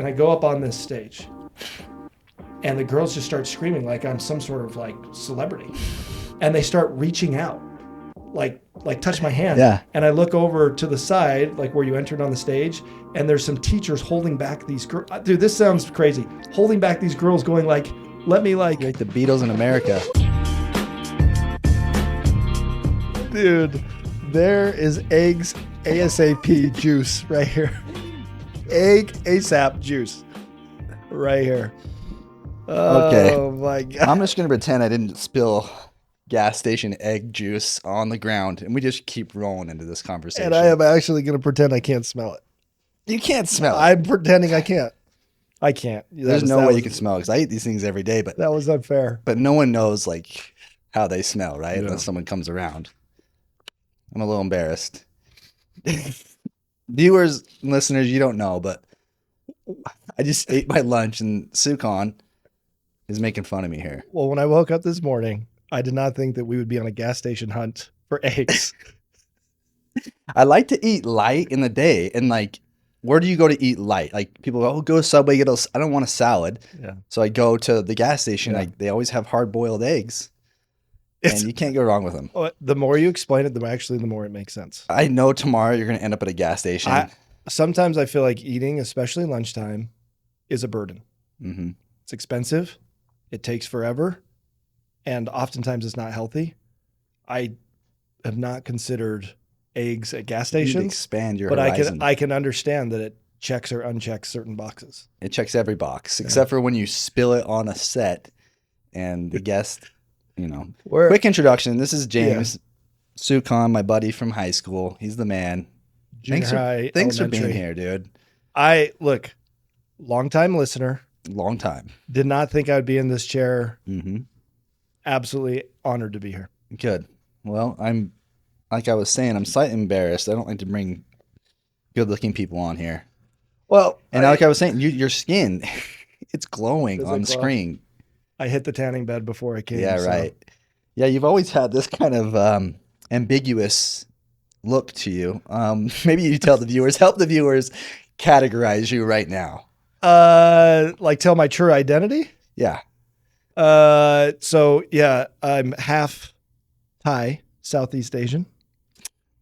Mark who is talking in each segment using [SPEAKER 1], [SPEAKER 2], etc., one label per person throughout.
[SPEAKER 1] I go up on this stage, and the girls just start screaming like I'm some sort of like celebrity, and they start reaching out, like touch my hand.
[SPEAKER 2] Yeah.
[SPEAKER 1] And I look over to the side, like where you entered on the stage, and there's some teachers holding back these girls. Dude, this sounds crazy. Holding back these girls, going like, let me like.
[SPEAKER 2] You're like the Beatles in America. Dude, there is eggs ASAP juice right here. Egg ASAP juice right here.
[SPEAKER 3] Okay.
[SPEAKER 2] Oh my God.
[SPEAKER 3] I'm just going to pretend I didn't spill gas station egg juice on the ground, and we just keep rolling into this conversation.
[SPEAKER 2] And I am actually going to pretend I can't smell it.
[SPEAKER 3] You can't smell it.
[SPEAKER 2] I'm pretending I can't. I can't.
[SPEAKER 3] There's no way you can smell it because I eat these things every day, but
[SPEAKER 2] That was unfair.
[SPEAKER 3] but no one knows like how they smell, right?
[SPEAKER 2] Yeah.
[SPEAKER 3] Unless someone comes around. I'm a little embarrassed. Viewers, listeners, you don't know, but I just ate my lunch and Sukhan is making fun of me here.
[SPEAKER 2] Well, when I woke up this morning, I did not think that we would be on a gas station hunt for eggs.
[SPEAKER 3] I like to eat light in the day, and like, where do you go to eat light? Like people go, oh, go to Subway, get a. I don't want a salad,
[SPEAKER 2] Yeah.
[SPEAKER 3] so I go to the gas station.
[SPEAKER 2] Yeah.
[SPEAKER 3] Like they always have hard boiled eggs,
[SPEAKER 2] It's-
[SPEAKER 3] and you can't go wrong with them.
[SPEAKER 2] The more you explain it, the more it makes sense.
[SPEAKER 3] I know tomorrow you're gonna end up at a gas station.
[SPEAKER 2] Sometimes I feel like eating, especially lunchtime, is a burden.
[SPEAKER 3] Mm-hmm.
[SPEAKER 2] It's expensive. It takes forever. And oftentimes it's not healthy. I have not considered eggs at gas
[SPEAKER 3] You need to
[SPEAKER 2] stations,
[SPEAKER 3] expand your
[SPEAKER 2] but
[SPEAKER 3] horizon.
[SPEAKER 2] I can understand that it checks or unchecks certain boxes.
[SPEAKER 3] It checks every box except for when you spill it on a set, and the guest, you know.
[SPEAKER 2] Where,
[SPEAKER 3] Quick introduction. This is James Sukhan, my buddy from high school. He's the man.
[SPEAKER 2] junior high,
[SPEAKER 3] Thanks for being
[SPEAKER 2] elementary.
[SPEAKER 3] here, dude.
[SPEAKER 2] Look, longtime listener,
[SPEAKER 3] Long time.
[SPEAKER 2] did not think I'd be in this chair.
[SPEAKER 3] Mm-hmm.
[SPEAKER 2] Absolutely honored to be here.
[SPEAKER 3] Good. Well, I'm, like I was saying, I'm slightly embarrassed. I don't like to bring good-looking people on here.
[SPEAKER 2] Well,
[SPEAKER 3] And like I was saying, your skin, it's glowing
[SPEAKER 2] Does it
[SPEAKER 3] on
[SPEAKER 2] glow?
[SPEAKER 3] screen.
[SPEAKER 2] I hit the tanning bed before I came.
[SPEAKER 3] Yeah,
[SPEAKER 2] so-
[SPEAKER 3] right. Yeah, you've always had this kind of ambiguous look to you. Maybe you tell the viewers, help the viewers categorize you right now.
[SPEAKER 2] Like tell my true identity.
[SPEAKER 3] Yeah.
[SPEAKER 2] So yeah, I'm half Thai, Southeast Asian,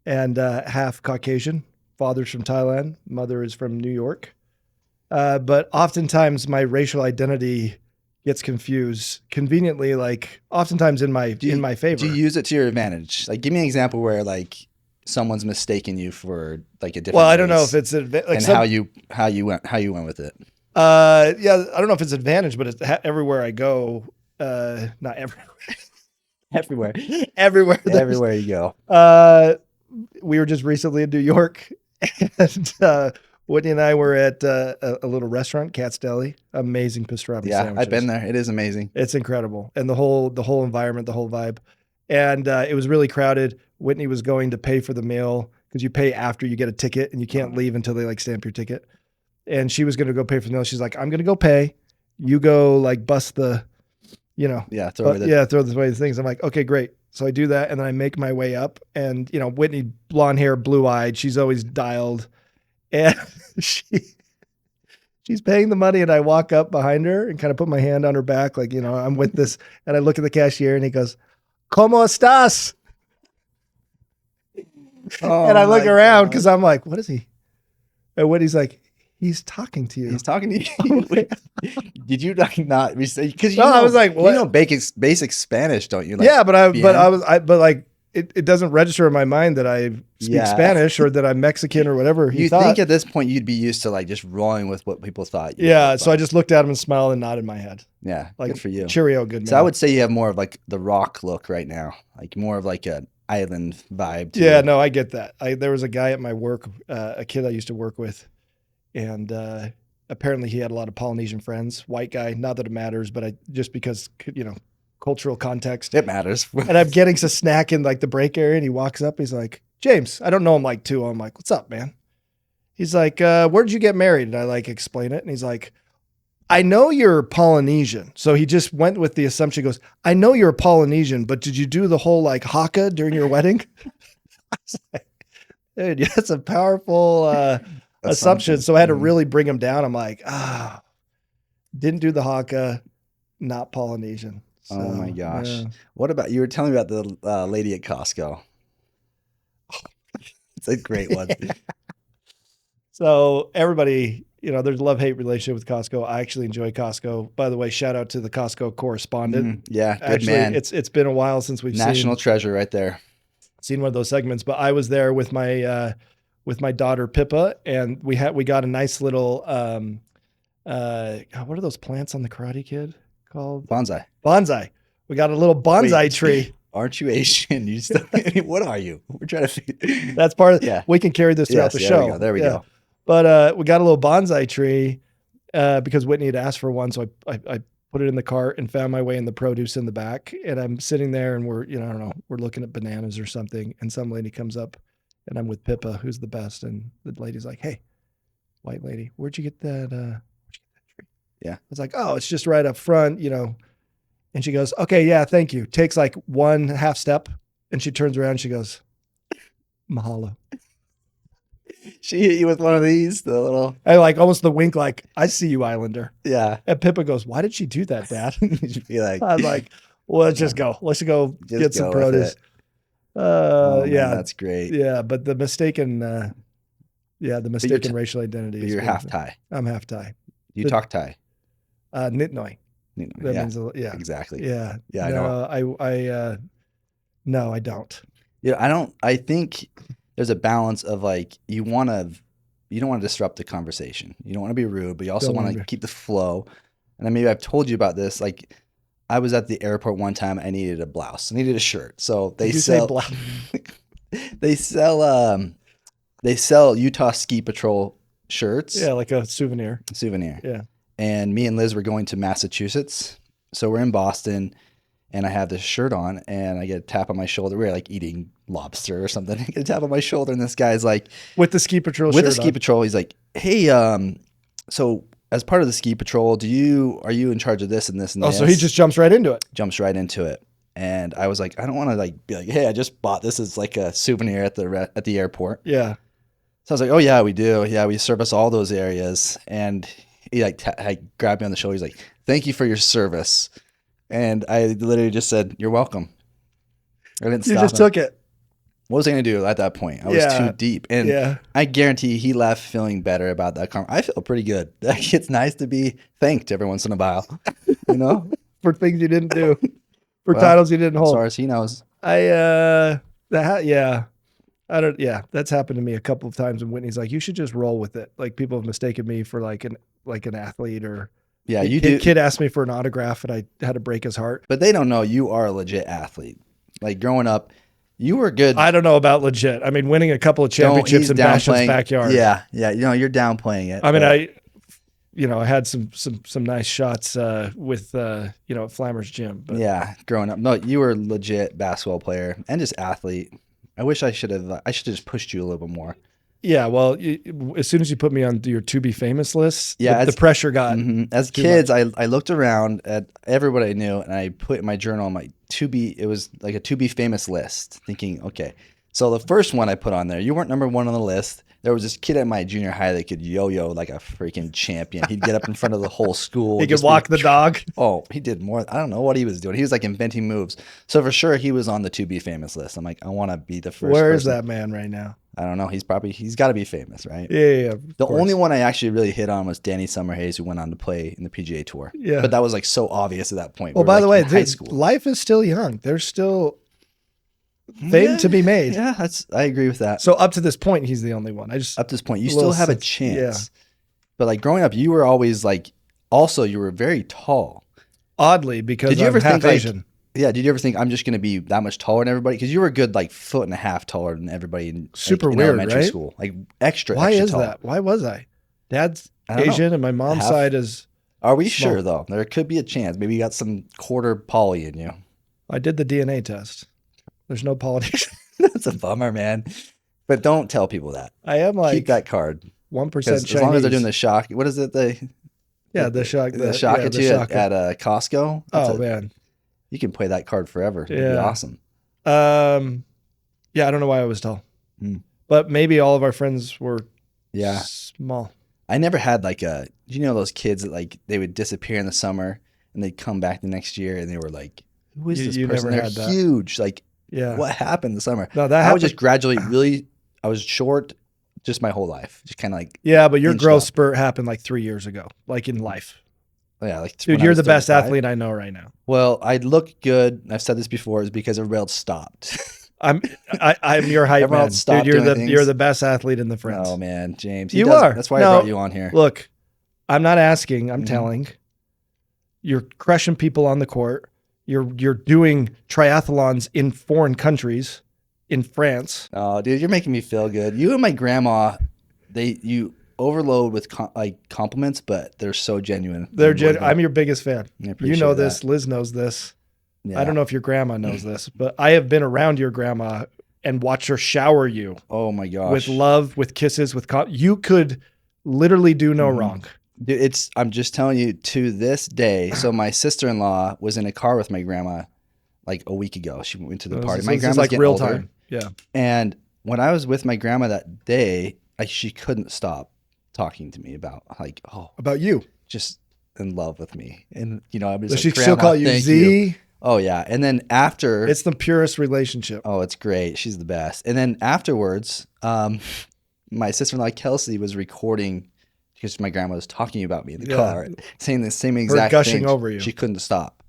[SPEAKER 2] and half Caucasian. Father's from Thailand, mother is from New York. But oftentimes my racial identity gets confused conveniently, like oftentimes in my favor.
[SPEAKER 3] Do you use it to your advantage? Like, give me an example where like someone's mistaken you for like a different.
[SPEAKER 2] Well, I don't know
[SPEAKER 3] race
[SPEAKER 2] if it's like
[SPEAKER 3] and
[SPEAKER 2] some,
[SPEAKER 3] how you went with it.
[SPEAKER 2] yeah, I don't know if it's advantage, but it's everywhere I go. Not everywhere.
[SPEAKER 3] Everywhere,
[SPEAKER 2] Everywhere.
[SPEAKER 3] everywhere you go.
[SPEAKER 2] We were just recently in New York, and Whitney and I were at a little restaurant, Cat's Deli. Amazing pastrami
[SPEAKER 3] Yeah,
[SPEAKER 2] sandwiches.
[SPEAKER 3] I've been there. It is amazing.
[SPEAKER 2] It's incredible, and the whole environment, the whole vibe, and it was really crowded. Whitney was going to pay for the meal because you pay after you get a ticket, and you can't leave until they like stamp your ticket. And she was going to go pay for the meal. She's like, "I'm going to go pay. You go like bust the, you know,
[SPEAKER 3] Yeah, throw away the
[SPEAKER 2] throw away the things." I'm like, "Okay, great." So I do that, and then I make my way up, and you know, Whitney, blonde hair, blue eyed, she's always dialed, and she's paying the money, and I walk up behind her and kind of put my hand on her back, like, you know, I'm with this, and I look at the cashier, and he goes, "¿Cómo estás?" And I look around because I'm like, "What is he?" And Whitney's like, "He's talking to you."
[SPEAKER 3] He's talking to you. Did you not because
[SPEAKER 2] No, I was like,
[SPEAKER 3] you
[SPEAKER 2] what?
[SPEAKER 3] know basic Spanish, don't you? Like,
[SPEAKER 2] Yeah, but
[SPEAKER 3] bien.
[SPEAKER 2] like it doesn't register in my mind that I speak
[SPEAKER 3] Yeah.
[SPEAKER 2] Spanish or that I'm Mexican or whatever he
[SPEAKER 3] You
[SPEAKER 2] thought.
[SPEAKER 3] think at this point you'd be used to like just rolling with what people thought.
[SPEAKER 2] Yeah, so I just looked at him and smiled and nodded my head.
[SPEAKER 3] yeah,
[SPEAKER 2] Like,
[SPEAKER 3] good for you.
[SPEAKER 2] Cheerio, good man.
[SPEAKER 3] So I would say you have more of like the rock look right now, like more of like an island vibe. To
[SPEAKER 2] Yeah,
[SPEAKER 3] you.
[SPEAKER 2] no, I get that. There was a guy at my work, a kid I used to work with, and apparently he had a lot of Polynesian friends. White guy, not that it matters, but just because, you know, cultural context.
[SPEAKER 3] It matters.
[SPEAKER 2] And I'm getting a snack in like the break area, and he walks up. He's like, "James," I don't know him like too. I'm like, "What's up, man?" He's like, "Where'd you get married?" And I like explain it, and he's like, "I know you're Polynesian." So he just went with the assumption. He goes, "I know you're Polynesian, but did you do the whole like haka during your wedding?" I was like, "Dude, that's a powerful assumptions. So I had to really bring them down. I'm like, didn't do the Haka, not Polynesian. So,
[SPEAKER 3] Oh my gosh.
[SPEAKER 2] yeah.
[SPEAKER 3] What about, you were telling me about the lady at Costco. It's a great one.
[SPEAKER 2] So everybody, there's a love-hate relationship with Costco. I actually enjoy Costco. By the way, shout out to the Costco correspondent.
[SPEAKER 3] Yeah, good
[SPEAKER 2] Actually,
[SPEAKER 3] man.
[SPEAKER 2] it's been a while since we've
[SPEAKER 3] National treasure right there.
[SPEAKER 2] seen one of those segments, but I was there with my daughter Pippa, and we got a nice little what are those plants on the Karate Kid called?
[SPEAKER 3] Bonsai.
[SPEAKER 2] Bonsai. We got a little bonsai
[SPEAKER 3] Wait.
[SPEAKER 2] tree.
[SPEAKER 3] Aren't you Asian? You still, what are you? We're trying to figure.
[SPEAKER 2] That's part of
[SPEAKER 3] Yeah.
[SPEAKER 2] We can carry this throughout the show.
[SPEAKER 3] There we go.
[SPEAKER 2] But we got a little bonsai tree because Whitney had asked for one. So I put it in the cart and found my way in the produce in the back. And I'm sitting there and we're, I don't know, we're looking at bananas or something. And some lady comes up and I'm with Pippa, who's the best. And the lady's like, "Hey, white lady, where'd you get that tree?"
[SPEAKER 3] Yeah.
[SPEAKER 2] I was like, "Oh, it's just right up front, And she goes, "Okay, yeah, thank you." Takes like one half step and she turns around and she goes, "Mahalo."
[SPEAKER 3] She hit you with one of these, the little.
[SPEAKER 2] I like almost the wink, like, "I see you, Islander."
[SPEAKER 3] Yeah.
[SPEAKER 2] And Pippa goes, "Why did she do that, Dad?"
[SPEAKER 3] You'd be like,
[SPEAKER 2] I was like, "Well, let's just go. Let's go
[SPEAKER 3] Just
[SPEAKER 2] get some
[SPEAKER 3] go with
[SPEAKER 2] produce."
[SPEAKER 3] it. Oh, man,
[SPEAKER 2] Yeah,
[SPEAKER 3] that's great.
[SPEAKER 2] yeah. But the mistaken, racial identity.
[SPEAKER 3] But
[SPEAKER 2] is
[SPEAKER 3] you're
[SPEAKER 2] good.
[SPEAKER 3] half Thai.
[SPEAKER 2] I'm half Thai.
[SPEAKER 3] You talk Thai.
[SPEAKER 2] Nitnoi. That
[SPEAKER 3] Yeah,
[SPEAKER 2] means yeah,
[SPEAKER 3] exactly.
[SPEAKER 2] yeah.
[SPEAKER 3] Yeah, I know.
[SPEAKER 2] No, I don't.
[SPEAKER 3] Yeah, I think there's a balance of like, you don't want to disrupt the conversation. You don't want to be rude, but you also
[SPEAKER 2] Don't
[SPEAKER 3] want
[SPEAKER 2] wanna
[SPEAKER 3] to
[SPEAKER 2] be-
[SPEAKER 3] keep the flow. And then maybe I've told you about this. Like, I was at the airport one time. I needed a blouse. I needed a shirt. So they
[SPEAKER 2] Did you say
[SPEAKER 3] sell,
[SPEAKER 2] black?
[SPEAKER 3] they sell Utah Ski Patrol shirts.
[SPEAKER 2] Yeah, like a souvenir.
[SPEAKER 3] Souvenir.
[SPEAKER 2] Yeah.
[SPEAKER 3] And me and Liz were going to Massachusetts. So we're in Boston and I have this shirt on and I get a tap on my shoulder. We're like eating lobster or something. I get a tap on my shoulder and this guy's like,
[SPEAKER 2] With the ski patrol
[SPEAKER 3] with
[SPEAKER 2] shirt
[SPEAKER 3] the ski
[SPEAKER 2] on.
[SPEAKER 3] patrol, he's like, "Hey, so as part of the ski patrol, are you in charge of this and this and
[SPEAKER 2] Oh,
[SPEAKER 3] this?"
[SPEAKER 2] so he just jumps right into it.
[SPEAKER 3] jumps right into it. And I was like, I don't want to like be like, "Hey, I just bought this as like a souvenir at the airport."
[SPEAKER 2] Yeah.
[SPEAKER 3] So I was like, "Oh yeah, we do. Yeah, we service all those areas." And he like grabbed me on the shoulder. He's like, "Thank you for your service." And I literally just said, "You're welcome." I didn't
[SPEAKER 2] You
[SPEAKER 3] stop
[SPEAKER 2] just
[SPEAKER 3] him.
[SPEAKER 2] took it.
[SPEAKER 3] What was I going to do at that point? I was
[SPEAKER 2] Yeah.
[SPEAKER 3] too deep. And
[SPEAKER 2] Yeah.
[SPEAKER 3] I guarantee he left feeling better about that. I feel pretty good. It's nice to be thanked every once in a while, you know,
[SPEAKER 2] For things you didn't do. For
[SPEAKER 3] Well,
[SPEAKER 2] titles you didn't
[SPEAKER 3] as
[SPEAKER 2] hold.
[SPEAKER 3] far as he knows.
[SPEAKER 2] Yeah. That's happened to me a couple of times when Whitney's like, "You should just roll with it." Like, people have mistaken me for like an athlete, or
[SPEAKER 3] Yeah,
[SPEAKER 2] a
[SPEAKER 3] you
[SPEAKER 2] kid,
[SPEAKER 3] do.
[SPEAKER 2] kid asked me for an autograph and I had to break his heart.
[SPEAKER 3] But they don't know you are a legit athlete. Like growing up, you were good.
[SPEAKER 2] I don't know about legit. I mean, winning a couple of championships
[SPEAKER 3] He's
[SPEAKER 2] in Bastion's
[SPEAKER 3] downplaying-
[SPEAKER 2] backyard.
[SPEAKER 3] Yeah, yeah. You're downplaying it.
[SPEAKER 2] I mean,
[SPEAKER 3] but-
[SPEAKER 2] I had some nice shots with at Flammer's gym. But
[SPEAKER 3] yeah, growing up. No, you were a legit basketball player and just athlete. I wish I should have just pushed you a little bit more.
[SPEAKER 2] yeah, well, as soon as you put me on your to be famous list,
[SPEAKER 3] Yeah,
[SPEAKER 2] the pressure got
[SPEAKER 3] Mhm. As
[SPEAKER 2] too
[SPEAKER 3] kids, I looked around at everybody I knew and I put in my journal my it was like a to be famous list, thinking, okay. So the first one I put on there, you weren't number one on the list. There was this kid at my junior high that could yo-yo like a freaking champion. He'd get up in front of the whole school.
[SPEAKER 2] he
[SPEAKER 3] just
[SPEAKER 2] could walk the dog.
[SPEAKER 3] Oh, he did more. I don't know what he was doing. He was like inventing moves. So for sure, he was on the to be famous list. I'm like, I want to be the first.
[SPEAKER 2] Where is
[SPEAKER 3] person.
[SPEAKER 2] that man right now?
[SPEAKER 3] I don't know. He's got to be famous, right?
[SPEAKER 2] Yeah.
[SPEAKER 3] The only one I actually really hit on was Danny Summerhays, who went on to play in the PGA Tour.
[SPEAKER 2] Yeah.
[SPEAKER 3] But that was like so obvious at that point.
[SPEAKER 2] Well,
[SPEAKER 3] We were,
[SPEAKER 2] by the
[SPEAKER 3] like,
[SPEAKER 2] way,
[SPEAKER 3] in high
[SPEAKER 2] dude,
[SPEAKER 3] school.
[SPEAKER 2] life is still young. There's still fame to be made.
[SPEAKER 3] Yeah, I agree with that.
[SPEAKER 2] So up to this point, he's the only one.
[SPEAKER 3] Up to this point, you
[SPEAKER 2] a
[SPEAKER 3] still
[SPEAKER 2] little
[SPEAKER 3] have a
[SPEAKER 2] sense-
[SPEAKER 3] chance. But like growing up, you were always like, also you were very tall.
[SPEAKER 2] Oddly, because
[SPEAKER 3] Did you
[SPEAKER 2] I'm
[SPEAKER 3] ever
[SPEAKER 2] half
[SPEAKER 3] think like,
[SPEAKER 2] Asian.
[SPEAKER 3] yeah, did you ever think I'm just going to be that much taller than everybody? Because you were a good like foot and a half taller than everybody in,
[SPEAKER 2] Super
[SPEAKER 3] in
[SPEAKER 2] weird,
[SPEAKER 3] elementary
[SPEAKER 2] right?
[SPEAKER 3] school. Like extra,
[SPEAKER 2] Why
[SPEAKER 3] extra
[SPEAKER 2] is
[SPEAKER 3] tall.
[SPEAKER 2] that? Why was I? Dad's
[SPEAKER 3] I don't know.
[SPEAKER 2] Asian and my mom's
[SPEAKER 3] Half-
[SPEAKER 2] side is.
[SPEAKER 3] Are we
[SPEAKER 2] Small.
[SPEAKER 3] sure though? There could be a chance. Maybe you got some quarter poly in you.
[SPEAKER 2] I did the DNA test. There's no Polynesian.
[SPEAKER 3] That's a bummer, man. But don't tell people that.
[SPEAKER 2] I am
[SPEAKER 3] Keep
[SPEAKER 2] like
[SPEAKER 3] that card.
[SPEAKER 2] 1%
[SPEAKER 3] Because
[SPEAKER 2] Chinese.
[SPEAKER 3] as long as they're doing the shock, what is it? The
[SPEAKER 2] shock.
[SPEAKER 3] shock
[SPEAKER 2] yeah,
[SPEAKER 3] at
[SPEAKER 2] the
[SPEAKER 3] you
[SPEAKER 2] shock.
[SPEAKER 3] at Costco.
[SPEAKER 2] Oh man.
[SPEAKER 3] You can play that card forever. It'd be
[SPEAKER 2] Yeah.
[SPEAKER 3] awesome.
[SPEAKER 2] Yeah, I don't know why I was tall,
[SPEAKER 3] Hmm.
[SPEAKER 2] but maybe all of our friends were
[SPEAKER 3] Yeah.
[SPEAKER 2] Small.
[SPEAKER 3] I never had like those kids that like they would disappear in the summer and they'd come back the next year and they were like, who is this
[SPEAKER 2] You
[SPEAKER 3] person?
[SPEAKER 2] never
[SPEAKER 3] They're
[SPEAKER 2] had that.
[SPEAKER 3] huge. Like,
[SPEAKER 2] Yeah.
[SPEAKER 3] what happened in the summer?
[SPEAKER 2] No, that
[SPEAKER 3] I
[SPEAKER 2] happened.
[SPEAKER 3] was just gradually I was short just my whole life. Just kind of like,
[SPEAKER 2] Yeah, but your
[SPEAKER 3] inched
[SPEAKER 2] growth
[SPEAKER 3] up.
[SPEAKER 2] spurt happened like 3 years ago, like in life.
[SPEAKER 3] Yeah, like
[SPEAKER 2] Dude,
[SPEAKER 3] when I
[SPEAKER 2] you're
[SPEAKER 3] was
[SPEAKER 2] the best
[SPEAKER 3] 35.
[SPEAKER 2] athlete I know right now.
[SPEAKER 3] Well, I look good. I've said this before, is because everybody else stopped.
[SPEAKER 2] I'm your hype
[SPEAKER 3] Everyone
[SPEAKER 2] man.
[SPEAKER 3] else stopped
[SPEAKER 2] Dude, you're
[SPEAKER 3] doing
[SPEAKER 2] the
[SPEAKER 3] things.
[SPEAKER 2] you're the best athlete in the friends.
[SPEAKER 3] Oh man, James.
[SPEAKER 2] You are.
[SPEAKER 3] That's why I
[SPEAKER 2] No,
[SPEAKER 3] brought you on here.
[SPEAKER 2] Look, I'm not asking, I'm
[SPEAKER 3] Mhm.
[SPEAKER 2] telling. You're crushing people on the court. You're doing triathlons in foreign countries, in France.
[SPEAKER 3] Oh, dude, you're making me feel good. You and my grandma, you overload with compliments, but they're so genuine.
[SPEAKER 2] I'm your biggest fan.
[SPEAKER 3] I
[SPEAKER 2] You
[SPEAKER 3] appreciate
[SPEAKER 2] know this.
[SPEAKER 3] that.
[SPEAKER 2] Liz knows this.
[SPEAKER 3] Yeah.
[SPEAKER 2] I don't know if your grandma knows this, but I have been around your grandma and watched her shower you
[SPEAKER 3] Oh my gosh.
[SPEAKER 2] with love, with kisses, you could literally do no
[SPEAKER 3] Mhm.
[SPEAKER 2] wrong.
[SPEAKER 3] Dude, I'm just telling you to this day. So my sister-in-law was in a car with my grandma like a week ago. She went to the party.
[SPEAKER 2] So
[SPEAKER 3] My
[SPEAKER 2] this is
[SPEAKER 3] grandma's
[SPEAKER 2] like
[SPEAKER 3] getting
[SPEAKER 2] real
[SPEAKER 3] older.
[SPEAKER 2] time. Yeah.
[SPEAKER 3] And when I was with my grandma that day, she couldn't stop talking to me about like, oh,
[SPEAKER 2] About you.
[SPEAKER 3] just in love with me. And I was
[SPEAKER 2] Does
[SPEAKER 3] like,
[SPEAKER 2] she still
[SPEAKER 3] "Grandma,
[SPEAKER 2] call you
[SPEAKER 3] thank
[SPEAKER 2] Z?
[SPEAKER 3] Oh yeah. And then after,
[SPEAKER 2] It's the purest relationship.
[SPEAKER 3] oh, it's great. She's the best. And then afterwards, my sister-in-law Kelsey was recording because my grandma was talking about me in the
[SPEAKER 2] Yeah.
[SPEAKER 3] car, saying the same exact
[SPEAKER 2] gushing
[SPEAKER 3] thing.
[SPEAKER 2] over you.
[SPEAKER 3] She couldn't stop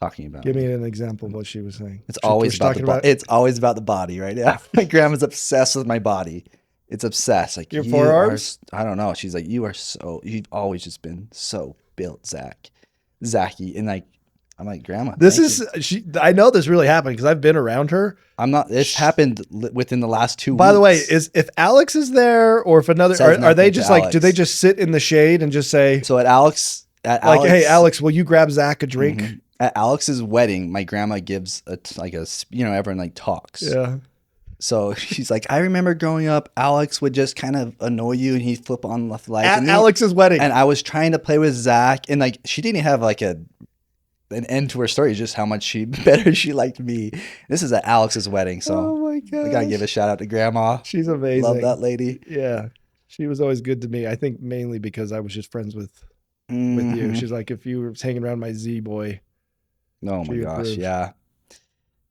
[SPEAKER 3] talking about
[SPEAKER 2] Give
[SPEAKER 3] me.
[SPEAKER 2] me an example of what she was saying.
[SPEAKER 3] It's
[SPEAKER 2] She
[SPEAKER 3] always
[SPEAKER 2] was
[SPEAKER 3] about the
[SPEAKER 2] talking
[SPEAKER 3] body. It's always about the body right now. My grandma's obsessed with my body. It's obsessed. Like
[SPEAKER 2] Your
[SPEAKER 3] you
[SPEAKER 2] forearms?
[SPEAKER 3] I don't know. She's like, you've always just been so built, Zachy. And like, I'm like, Grandma.
[SPEAKER 2] This
[SPEAKER 3] thank
[SPEAKER 2] is
[SPEAKER 3] you.
[SPEAKER 2] I know this really happened because I've been around her.
[SPEAKER 3] I'm not. It's happened within the last 2 weeks.
[SPEAKER 2] By the way, if Alex is there or if another
[SPEAKER 3] Says
[SPEAKER 2] are they
[SPEAKER 3] nothing
[SPEAKER 2] just
[SPEAKER 3] to
[SPEAKER 2] like do they
[SPEAKER 3] Alex.
[SPEAKER 2] just sit in the shade and just say
[SPEAKER 3] So at Alex,
[SPEAKER 2] like, hey Alex, will you grab Zach a drink?
[SPEAKER 3] Mhm. At Alex's wedding, my grandma gives everyone like talks.
[SPEAKER 2] Yeah.
[SPEAKER 3] So she's like, I remember growing up, Alex would just kind of annoy you and he'd flip on left lights.
[SPEAKER 2] At Alex's wedding.
[SPEAKER 3] And I was trying to play with Zach, and like she didn't have like an end to her story, just how much better she liked me. This is at Alex's wedding, so
[SPEAKER 2] oh my god.
[SPEAKER 3] I gotta give a shout out to Grandma.
[SPEAKER 2] She's amazing.
[SPEAKER 3] Love that lady.
[SPEAKER 2] Yeah. She was always good to me. I think mainly because I was just friends with you.
[SPEAKER 3] Mhm.
[SPEAKER 2] She's like, if you were hanging around my Z boy.
[SPEAKER 3] Oh my
[SPEAKER 2] She
[SPEAKER 3] gosh,
[SPEAKER 2] approved.
[SPEAKER 3] yeah,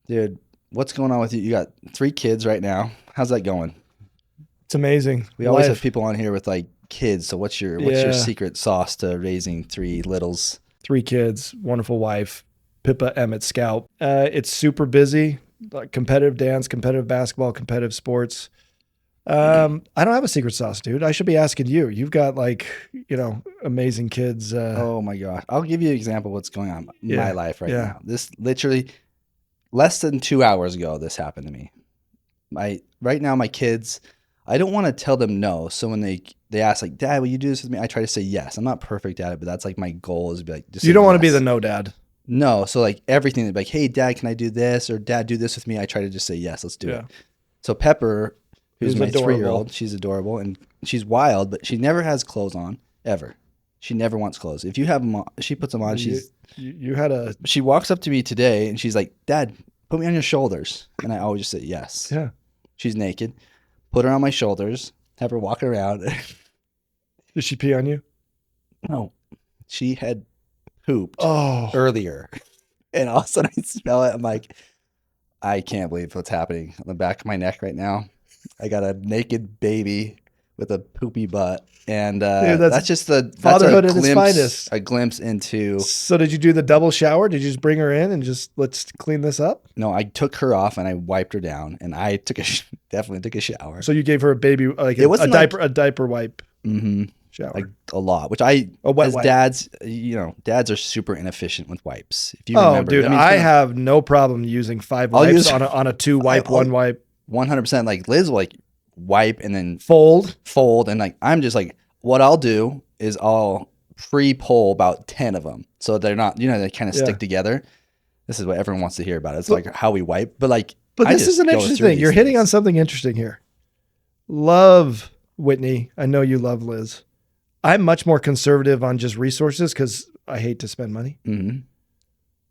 [SPEAKER 3] dude. What's going on with you? You got 3 kids right now. How's that going?
[SPEAKER 2] It's amazing.
[SPEAKER 3] We always
[SPEAKER 2] Life.
[SPEAKER 3] have people on here with like kids. So what's your
[SPEAKER 2] Yeah.
[SPEAKER 3] secret sauce to raising 3 littles?
[SPEAKER 2] 3 kids, wonderful wife, Pippa Emmett Scout. It's super busy, like competitive dance, competitive basketball, competitive sports. I don't have a secret sauce, dude. I should be asking you. You've got like, amazing kids.
[SPEAKER 3] Oh my gosh. I'll give you an example of what's going on in
[SPEAKER 2] Yeah,
[SPEAKER 3] my life right
[SPEAKER 2] yeah.
[SPEAKER 3] now. This literally less than 2 hours ago, this happened to me. Right now, my kids, I don't want to tell them no. So when they ask like, Dad, will you do this with me? I try to say yes. I'm not perfect at it, but that's like my goal is to be like, just
[SPEAKER 2] You
[SPEAKER 3] say
[SPEAKER 2] don't want to be
[SPEAKER 3] yes.
[SPEAKER 2] the no dad.
[SPEAKER 3] No. So like everything, they'd be like, hey, Dad, can I do this? Or Dad, do this with me. I try to just say yes, let's do
[SPEAKER 2] Yeah.
[SPEAKER 3] it. So Pepper, who's
[SPEAKER 2] Who's
[SPEAKER 3] my
[SPEAKER 2] adorable.
[SPEAKER 3] 3-year-old, she's adorable and she's wild, but she never has clothes on ever. She never wants clothes. If you have them on, she puts them on.
[SPEAKER 2] You had a
[SPEAKER 3] She walks up to me today and she's like, Dad, put me on your shoulders. And I always just say yes.
[SPEAKER 2] yeah.
[SPEAKER 3] She's naked. Put her on my shoulders. Have her walk around.
[SPEAKER 2] Did she pee on you?
[SPEAKER 3] No. She had pooped
[SPEAKER 2] Oh,
[SPEAKER 3] earlier. And all of a sudden I smell it. I'm like, I can't believe what's happening on the back of my neck right now. I got a naked baby with a poopy butt. And
[SPEAKER 2] Dude,
[SPEAKER 3] that's just
[SPEAKER 2] fatherhood
[SPEAKER 3] that's
[SPEAKER 2] at its finest.
[SPEAKER 3] a glimpse into.
[SPEAKER 2] so did you do the double shower? Did you just bring her in and just let's clean this up?
[SPEAKER 3] No, I took her off and I wiped her down, and I definitely took a shower.
[SPEAKER 2] So you gave her a baby like
[SPEAKER 3] It
[SPEAKER 2] a
[SPEAKER 3] wasn't like-
[SPEAKER 2] diaper wipe
[SPEAKER 3] Mm-hmm.
[SPEAKER 2] shower.
[SPEAKER 3] Like a lot, which I
[SPEAKER 2] A wet
[SPEAKER 3] as
[SPEAKER 2] wipe.
[SPEAKER 3] dads, dads are super inefficient with wipes. If you
[SPEAKER 2] Oh,
[SPEAKER 3] remember,
[SPEAKER 2] dude,
[SPEAKER 3] mean,
[SPEAKER 2] I have no problem using 5
[SPEAKER 3] I'll
[SPEAKER 2] wipes
[SPEAKER 3] use-
[SPEAKER 2] on a 2 wipe,
[SPEAKER 3] I'll-
[SPEAKER 2] 1 wipe,
[SPEAKER 3] 100%. Like Liz will like wipe and then
[SPEAKER 2] fold.
[SPEAKER 3] fold, and like I'm just like, what I'll do is I'll pre-pull about 10 of them, so they're not, they kind of
[SPEAKER 2] Yeah.
[SPEAKER 3] stick together. This is what everyone wants to hear about. It's like how we wipe, but like,
[SPEAKER 2] But
[SPEAKER 3] I
[SPEAKER 2] this
[SPEAKER 3] just
[SPEAKER 2] is an
[SPEAKER 3] go
[SPEAKER 2] interesting
[SPEAKER 3] through
[SPEAKER 2] thing.
[SPEAKER 3] these
[SPEAKER 2] You're hitting on
[SPEAKER 3] things.
[SPEAKER 2] something interesting here. Love Whitney. I know you love Liz. I'm much more conservative on just resources because I hate to spend money.
[SPEAKER 3] Mhm.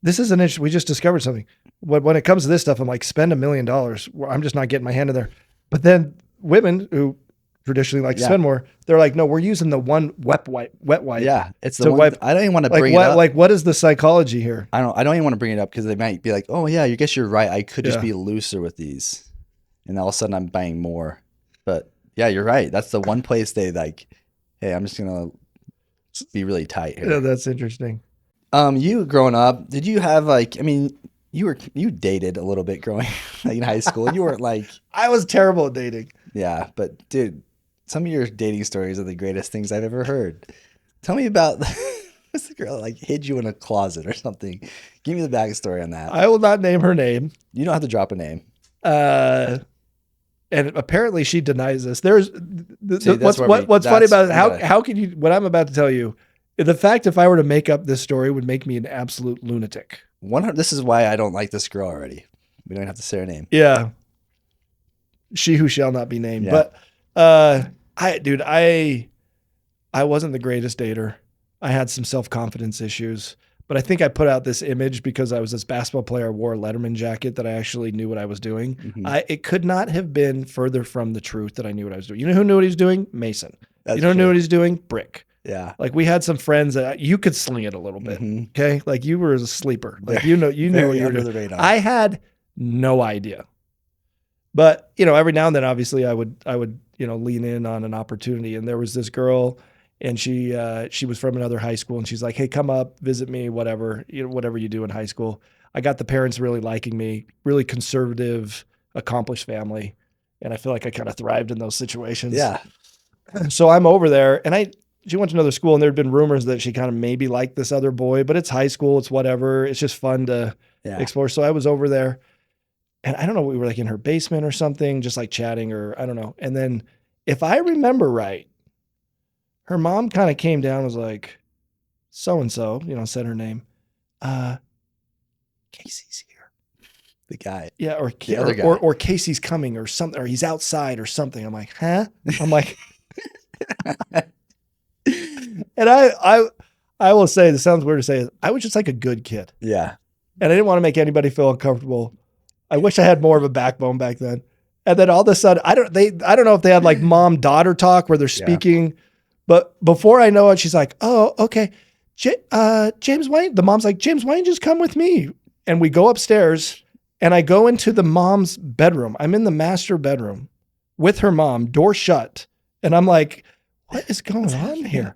[SPEAKER 2] This is an interesting. We just discovered something. When it comes to this stuff, I'm like, spend $1 million. I'm just not getting my hand in there. But then women who traditionally like to
[SPEAKER 3] Yeah.
[SPEAKER 2] spend more. They're like, no, we're using the one wet wipe.
[SPEAKER 3] Yeah, it's the
[SPEAKER 2] To
[SPEAKER 3] one.
[SPEAKER 2] wipe-
[SPEAKER 3] I don't even want to
[SPEAKER 2] Like
[SPEAKER 3] bring
[SPEAKER 2] what?
[SPEAKER 3] it up.
[SPEAKER 2] Like what is the psychology here?
[SPEAKER 3] I don't even want to bring it up because they might be like, oh yeah, I guess you're right. I could just
[SPEAKER 2] Yeah.
[SPEAKER 3] be looser with these, and all of a sudden I'm buying more. But yeah, you're right. That's the one place they like. Hey, I'm just gonna be really tight
[SPEAKER 2] Yeah,
[SPEAKER 3] here.
[SPEAKER 2] that's interesting.
[SPEAKER 3] You growing up, did you have like? I mean, you dated a little bit growing like in high school. You weren't like,
[SPEAKER 2] I was terrible at dating.
[SPEAKER 3] yeah, but dude, some of your dating stories are the greatest things I've ever heard. Tell me about what's the girl that, like hid you in a closet or something? Give me the backstory on that.
[SPEAKER 2] I will not name her name.
[SPEAKER 3] You don't have to drop a name.
[SPEAKER 2] And apparently she denies this. There's
[SPEAKER 3] See,
[SPEAKER 2] what's
[SPEAKER 3] that's where
[SPEAKER 2] what's funny about it.
[SPEAKER 3] we
[SPEAKER 2] How
[SPEAKER 3] gotta-
[SPEAKER 2] how can you? What I'm about to tell you, the fact if I were to make up this story would make me an absolute lunatic.
[SPEAKER 3] This is why I don't like this girl already. We don't have to say her name.
[SPEAKER 2] Yeah. She who shall not be named.
[SPEAKER 3] Yeah.
[SPEAKER 2] But I wasn't the greatest dater. I had some self-confidence issues. But I think I put out this image because I was this basketball player, I wore a Letterman jacket that I actually knew what I was doing.
[SPEAKER 3] Mhm.
[SPEAKER 2] It could not have been further from the truth that I knew what I was doing. You know who knew what he was doing? Mason.
[SPEAKER 3] That's
[SPEAKER 2] you know who knew
[SPEAKER 3] true.
[SPEAKER 2] what he's doing? Brick.
[SPEAKER 3] Yeah.
[SPEAKER 2] Like we had some friends that you could sling it a little bit.
[SPEAKER 3] Mhm.
[SPEAKER 2] Okay. Like you were a sleeper. Like you knew what
[SPEAKER 3] Very
[SPEAKER 2] you were
[SPEAKER 3] under
[SPEAKER 2] doing.
[SPEAKER 3] the radar.
[SPEAKER 2] I had no idea. But, every now and then, obviously I would, lean in on an opportunity. And there was this girl and she was from another high school and she's like, hey, come up, visit me, whatever, whatever you do in high school. I got the parents really liking me, really conservative, accomplished family. And I feel like I kind of thrived in those situations.
[SPEAKER 3] Yeah.
[SPEAKER 2] So I'm over there and she went to another school and there'd been rumors that she kind of maybe liked this other boy, but it's high school. It's whatever. It's just fun to
[SPEAKER 3] Yeah.
[SPEAKER 2] explore. So I was over there and I don't know, we were like in her basement or something, just like chatting or I don't know. And then if I remember right, her mom kind of came down and was like, so-and-so, said her name. Casey's here.
[SPEAKER 3] The guy.
[SPEAKER 2] Yeah. Or,
[SPEAKER 3] The other guy.
[SPEAKER 2] or Casey's coming or something, or he's outside or something. I'm like, huh? I'm like, and I will say, this sounds weird to say, I was just like a good kid.
[SPEAKER 3] Yeah.
[SPEAKER 2] And I didn't want to make anybody feel uncomfortable. I wish I had more of a backbone back then. And then all of a sudden, I don't know if they had like mom-daughter talk where they're speaking, but before I know it, she's like, oh, okay. James Wayne, the mom's like, James Wayne, just come with me. And we go upstairs and I go into the mom's bedroom. I'm in the master bedroom with her mom, door shut. And I'm like, what is going on here?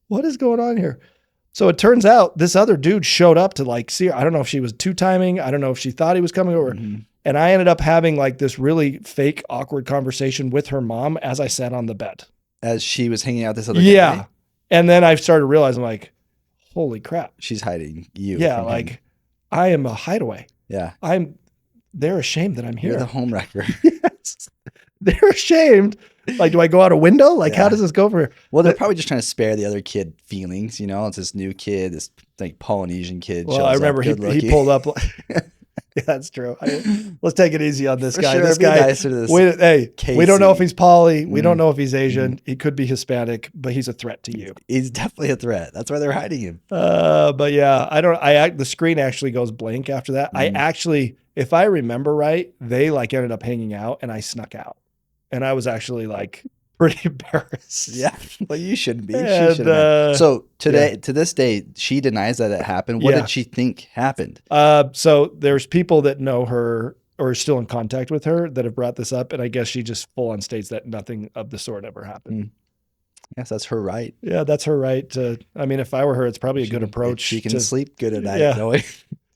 [SPEAKER 2] What is going on here? So it turns out this other dude showed up to like see her. I don't know if she was two-timing. I don't know if she thought he was coming over.
[SPEAKER 3] Mm-hmm.
[SPEAKER 2] And I ended up having like this really fake, awkward conversation with her mom as I sat on the bed.
[SPEAKER 3] As she was hanging out with this other
[SPEAKER 2] Yeah.
[SPEAKER 3] guy.
[SPEAKER 2] And then I started realizing like, holy crap.
[SPEAKER 3] She's hiding you.
[SPEAKER 2] Yeah.
[SPEAKER 3] from him.
[SPEAKER 2] Like I am a hideaway.
[SPEAKER 3] Yeah.
[SPEAKER 2] They're ashamed that I'm
[SPEAKER 3] You're
[SPEAKER 2] here.
[SPEAKER 3] the homewrecker.
[SPEAKER 2] Yes. They're ashamed. Like, do I go out a window? Like,
[SPEAKER 3] Yeah.
[SPEAKER 2] how does this go for here?
[SPEAKER 3] Well, they're probably just trying to spare the other kid feelings. It's this new kid, this like Polynesian kid.
[SPEAKER 2] Well,
[SPEAKER 3] shows
[SPEAKER 2] I
[SPEAKER 3] up,
[SPEAKER 2] remember he
[SPEAKER 3] good-looking.
[SPEAKER 2] pulled up. Yeah, that's true. Let's take it easy on this
[SPEAKER 3] For
[SPEAKER 2] guy.
[SPEAKER 3] sure,
[SPEAKER 2] This
[SPEAKER 3] be
[SPEAKER 2] guy,
[SPEAKER 3] nicer to this
[SPEAKER 2] we don't know if
[SPEAKER 3] Casey.
[SPEAKER 2] he's poly. We don't
[SPEAKER 3] Mm.
[SPEAKER 2] know if he's Asian. He could be Hispanic, but he's a threat to you.
[SPEAKER 3] He's definitely a threat. That's why they're hiding him.
[SPEAKER 2] But yeah, the screen actually goes blank after that. I actually, if I remember right, they like ended up hanging out and I snuck out. And I was actually like pretty embarrassed.
[SPEAKER 3] Yeah, but you shouldn't be.
[SPEAKER 2] And,
[SPEAKER 3] She should've been. So today,
[SPEAKER 2] yeah.
[SPEAKER 3] to this day, she denies that it happened. What
[SPEAKER 2] Yeah.
[SPEAKER 3] did she think happened?
[SPEAKER 2] So there's people that know her or are still in contact with her that have brought this up. And I guess she just full on states that nothing of the sort ever happened.
[SPEAKER 3] Yes, that's her right.
[SPEAKER 2] Yeah, that's her right to, I mean, if I were her, it's probably a good
[SPEAKER 3] If
[SPEAKER 2] approach.
[SPEAKER 3] She can
[SPEAKER 2] to
[SPEAKER 3] sleep good at night
[SPEAKER 2] Yeah.
[SPEAKER 3] knowing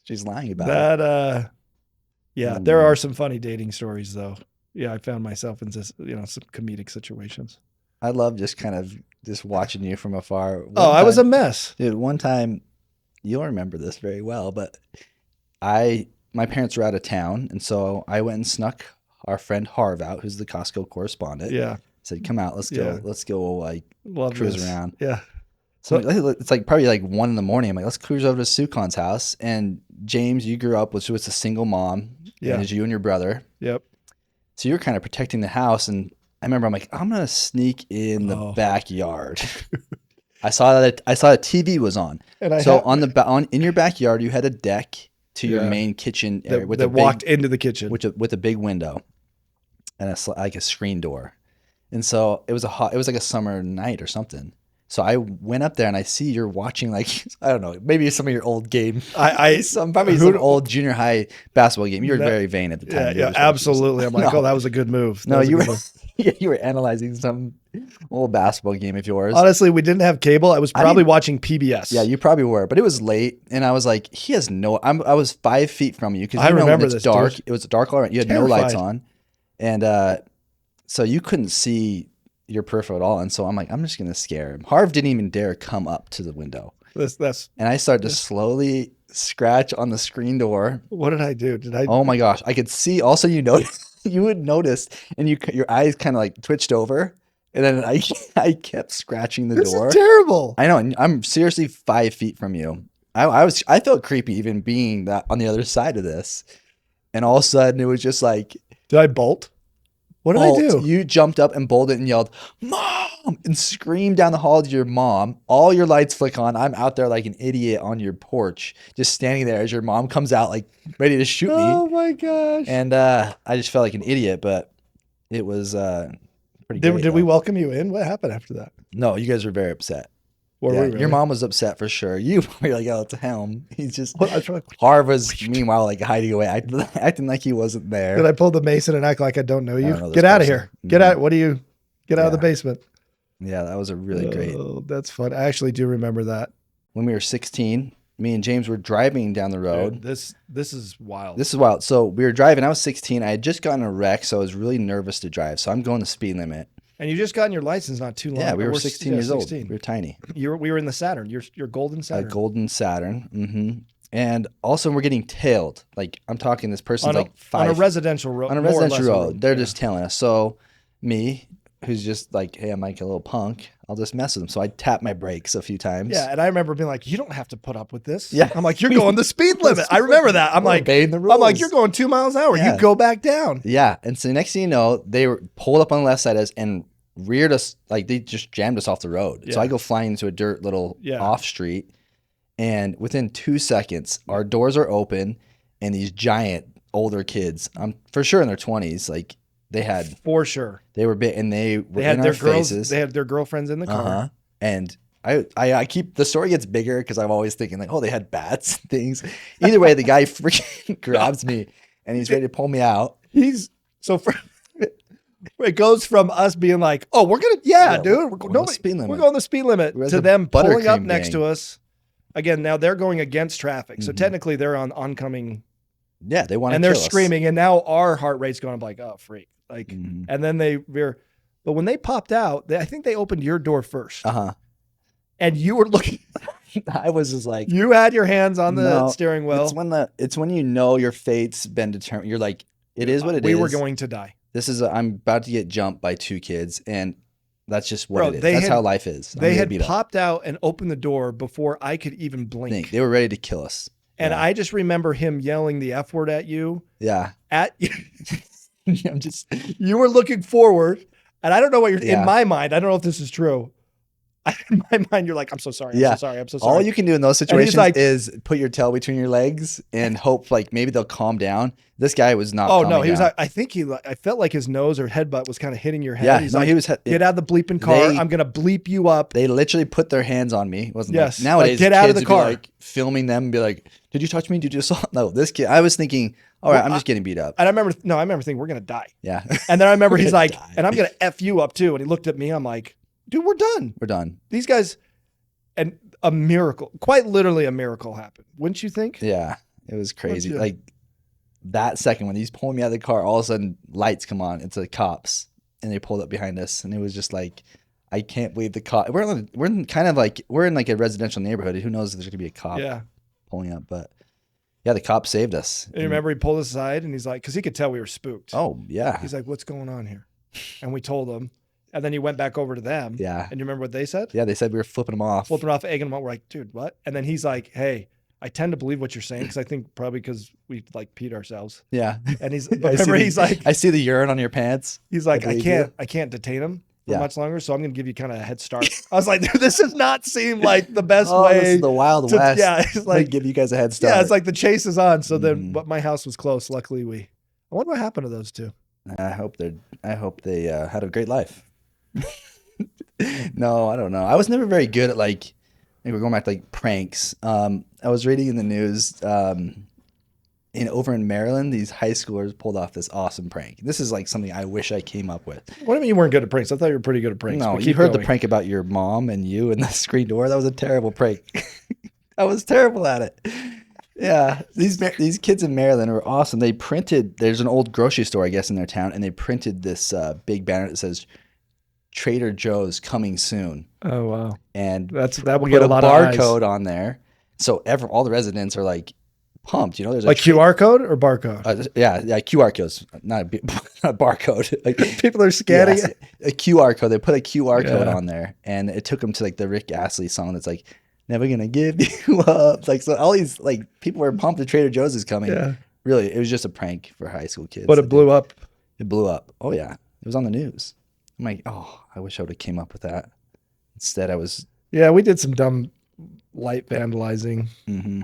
[SPEAKER 3] she's lying about it.
[SPEAKER 2] that. Yeah, there are some funny dating stories though. Yeah, I found myself in this, some comedic situations.
[SPEAKER 3] I love just kind of just watching you from afar.
[SPEAKER 2] I was a mess.
[SPEAKER 3] Dude, one time, you'll remember this very well, but my parents were out of town, and so I went and snuck our friend Harv out, who's the Costco correspondent.
[SPEAKER 2] Yeah,
[SPEAKER 3] Said, "Come out, let's
[SPEAKER 2] Yeah.
[SPEAKER 3] go, like
[SPEAKER 2] love
[SPEAKER 3] cruise
[SPEAKER 2] this.
[SPEAKER 3] around."
[SPEAKER 2] Yeah,
[SPEAKER 3] So it's like probably like 1 a.m. I'm like, let's cruise over to Sukhan's house. And James, you grew up with a single mom.
[SPEAKER 2] Yeah.
[SPEAKER 3] And it's you and your brother.
[SPEAKER 2] yep.
[SPEAKER 3] So you're kind of protecting the house. And I remember I'm like, I'm gonna sneak in the
[SPEAKER 2] Oh.
[SPEAKER 3] backyard. I saw that a TV was on.
[SPEAKER 2] And I
[SPEAKER 3] So
[SPEAKER 2] had-
[SPEAKER 3] in your backyard, you had a deck to your
[SPEAKER 2] Yeah.
[SPEAKER 3] main kitchen area
[SPEAKER 2] that walked into the kitchen.
[SPEAKER 3] with a big window and like a screen door. And so it was like a summer night or something. So I went up there and I see you're watching like, I don't know, maybe some of your old game. Probably some old junior high basketball game. You were very vain at the time.
[SPEAKER 2] Yeah, absolutely. I'm like, oh, that was a good move.
[SPEAKER 3] No, you were you were analyzing some old basketball game of yours.
[SPEAKER 2] Honestly, we didn't have cable. I was probably watching PBS.
[SPEAKER 3] Yeah, you probably were, but it was late, and I was like, he has no. I was 5 feet from you because
[SPEAKER 2] I remember
[SPEAKER 3] it's
[SPEAKER 2] this,
[SPEAKER 3] dark.
[SPEAKER 2] dude.
[SPEAKER 3] It was dark all around. You had no lights on, and so you couldn't see your peripheral at all. And so I'm like, I'm just gonna scare him. Harv didn't even dare come up to the window. And I started to slowly scratch on the screen door.
[SPEAKER 2] What did I do?
[SPEAKER 3] Oh my gosh, I could see. Also, you noticed. You would notice, and your eyes kind of like twitched over, and then I kept scratching the door.
[SPEAKER 2] This is terrible.
[SPEAKER 3] I know. And I'm seriously 5 feet from you. I felt creepy even being that on the other side of this, and all of a sudden it was just like,
[SPEAKER 2] did I bolt? What did I do?
[SPEAKER 3] You jumped up and bolted and yelled, "Mom!" and screamed down the hall to your mom. All your lights flick on. I'm out there like an idiot on your porch, just standing there as your mom comes out like ready to shoot me.
[SPEAKER 2] Oh my gosh.
[SPEAKER 3] And I just felt like an idiot, but it was pretty great.
[SPEAKER 2] Did we welcome you in? What happened after that?
[SPEAKER 3] No, you guys were very upset.
[SPEAKER 2] Were we really?
[SPEAKER 3] Your mom was upset for sure. You were like, oh, it's him. He's just. Harv was meanwhile like hiding away, acting like he wasn't there.
[SPEAKER 2] Did I pull the Mason and act like I don't know you?
[SPEAKER 3] Don't know
[SPEAKER 2] Get out of
[SPEAKER 3] person.
[SPEAKER 2] here. Get out. What do you? Get out of the basement.
[SPEAKER 3] Yeah, that was a really great.
[SPEAKER 2] Oh, that's fun. I actually do remember that.
[SPEAKER 3] When we were 16, me and James were driving down the road.
[SPEAKER 2] Dude, this is wild.
[SPEAKER 3] This is wild. So we were driving. I was 16. I had just gotten a wreck, so I was really nervous to drive. So I'm going the speed limit.
[SPEAKER 2] And you just gotten your license not too long.
[SPEAKER 3] Yeah, we were 16 years old. We were tiny.
[SPEAKER 2] We were in the Saturn. Your golden Saturn.
[SPEAKER 3] A golden Saturn. Mm-hmm. And also we're getting tailed. Like I'm talking, this person's like 5
[SPEAKER 2] on a residential road.
[SPEAKER 3] On a residential road. They're just tailing us. So me, who's just like, hey, I'm like a little punk, I'll just mess with them. So I tap my brakes a few times.
[SPEAKER 2] Yeah, and I remember being like, you don't have to put up with this.
[SPEAKER 3] Yeah.
[SPEAKER 2] I'm like, you're going the speed limit. I remember that. I'm like, you're going 2 miles an hour.
[SPEAKER 3] Yeah.
[SPEAKER 2] You go back down.
[SPEAKER 3] Yeah. And so next thing you know, they were pulled up on the left side of us and reared us, like they just jammed us off the road. Yeah. So I go flying into a dirt little off street. And within 2 seconds, our doors are open and these giant older kids, I'm for sure in their 20s, like they had
[SPEAKER 2] for sure.
[SPEAKER 3] They were big and they were
[SPEAKER 2] had
[SPEAKER 3] in
[SPEAKER 2] their
[SPEAKER 3] our faces.
[SPEAKER 2] They had their girlfriends in the car.
[SPEAKER 3] And I keep the story gets bigger because I'm always thinking like, oh, they had bats and things. Either way, the guy freaking grabs me and he's ready to pull me out.
[SPEAKER 2] It goes from us being like, oh, we're gonna dude, we're going the speed limit to them pulling up next to us. Again, now they're going against traffic, so technically they're on oncoming.
[SPEAKER 3] Yeah, they want to,
[SPEAKER 2] and they're screaming, and now our heart rate's going up like, oh, freak, like, and then they veer. But when they popped out, I think they opened your door first. And you were looking.
[SPEAKER 3] I was just like,
[SPEAKER 2] you had your hands on the steering wheel.
[SPEAKER 3] It's when you know your fate's been determined. You're like, it is what it is.
[SPEAKER 2] We were going to die.
[SPEAKER 3] I'm about to get jumped by 2 kids, and that's just what it is. That's how life is.
[SPEAKER 2] They had popped out and opened the door before I could even blink.
[SPEAKER 3] They were ready to kill us.
[SPEAKER 2] And I just remember him yelling the F word at you.
[SPEAKER 3] Yeah.
[SPEAKER 2] At you. You were looking forward, and I don't know what you're in my mind. I don't know if this is true. In my mind, you're like, I'm so sorry. I'm so sorry.
[SPEAKER 3] All you can do in those situations is put your tail between your legs and hope like maybe they'll calm down. This guy was not.
[SPEAKER 2] Oh no, he was. I think I felt like his nose or headbutt was kind of hitting your head.
[SPEAKER 3] Yeah,
[SPEAKER 2] he's like, he was. Get out of the bleeping car. I'm gonna bleep you up.
[SPEAKER 3] They literally put their hands on me. It wasn't
[SPEAKER 2] like
[SPEAKER 3] nowadays.
[SPEAKER 2] Get out of the car.
[SPEAKER 3] Like filming them and be like, "Did you touch me? Did you assault?" No, this kid. I was thinking, all right, I'm just getting beat up.
[SPEAKER 2] And I remember thinking we're gonna die.
[SPEAKER 3] Yeah.
[SPEAKER 2] And then I remember he's like, and I'm gonna F you up too. And he looked at me. I'm like, dude, we're done.
[SPEAKER 3] We're done.
[SPEAKER 2] These guys. And a miracle, quite literally a miracle happened. Wouldn't you think?
[SPEAKER 3] Yeah, it was crazy. Like that second when he's pulling me out of the car, all of a sudden lights come on. It's the cops, and they pulled up behind us, and it was just like, I can't believe the cop. We're in like a residential neighborhood. Who knows if there's gonna be a cop pulling up? But yeah, the cop saved us.
[SPEAKER 2] And you remember he pulled us aside, and he's like, because he could tell we were spooked.
[SPEAKER 3] Oh yeah.
[SPEAKER 2] He's like, "What's going on here?" And we told him. And then he went back over to them.
[SPEAKER 3] Yeah.
[SPEAKER 2] And you remember what they said?
[SPEAKER 3] Yeah, they said we were flipping them off.
[SPEAKER 2] Egging them on. We're like, dude, what? And then he's like, hey, I tend to believe what you're saying because I think probably because we like peed ourselves.
[SPEAKER 3] Yeah.
[SPEAKER 2] And he's like,
[SPEAKER 3] I see the urine on your pants.
[SPEAKER 2] He's like, I can't detain him for much longer, so I'm going to give you kind of a head start. I was like, dude, this does not seem like the best way.
[SPEAKER 3] This is the Wild West.
[SPEAKER 2] Yeah. It's like,
[SPEAKER 3] they give you guys a head start.
[SPEAKER 2] Yeah, it's like the chase is on. So then, but my house was close. Luckily, I wonder what happened to those two.
[SPEAKER 3] I hope they had a great life. No, I don't know. I was never very good at like, I think we're going back to like pranks. I was reading in the news, over in Maryland, these high schoolers pulled off this awesome prank. This is like something I wish I came up with.
[SPEAKER 2] What do you mean you weren't good at pranks? I thought you were pretty good at pranks.
[SPEAKER 3] No,
[SPEAKER 2] but
[SPEAKER 3] you
[SPEAKER 2] keep
[SPEAKER 3] heard the
[SPEAKER 2] going.
[SPEAKER 3] prank about your mom and you and the screen door. That was a terrible prank. I was terrible at it. Yeah, these kids in Maryland are awesome. They printed. There's an old grocery store, I guess, in their town, and they printed this big banner that says "Trader Joe's coming soon."
[SPEAKER 2] Oh wow,
[SPEAKER 3] And
[SPEAKER 2] that will
[SPEAKER 3] put
[SPEAKER 2] get
[SPEAKER 3] a
[SPEAKER 2] a lot of eyes.
[SPEAKER 3] barcode on there, so all the residents are like pumped. You know, there's
[SPEAKER 2] Like QR code or barcode?
[SPEAKER 3] yeah, QR codes, not a barcode. Like,
[SPEAKER 2] People are scanning
[SPEAKER 3] yes,
[SPEAKER 2] it.
[SPEAKER 3] a QR code. They put a QR code
[SPEAKER 2] Yeah.
[SPEAKER 3] on there, and it took them to like the Rick Astley song that's like, "Never gonna give you up." Like, so all these like people were pumped that Trader Joe's is coming.
[SPEAKER 2] Yeah,
[SPEAKER 3] Really, it was just a prank for high school kids.
[SPEAKER 2] but it blew up.
[SPEAKER 3] It blew up. Oh yeah, it was on the news. I'm like, oh, I wish I would have came up with that. Instead, I was.
[SPEAKER 2] Yeah, we did some dumb light vandalizing.
[SPEAKER 3] Mm-hmm.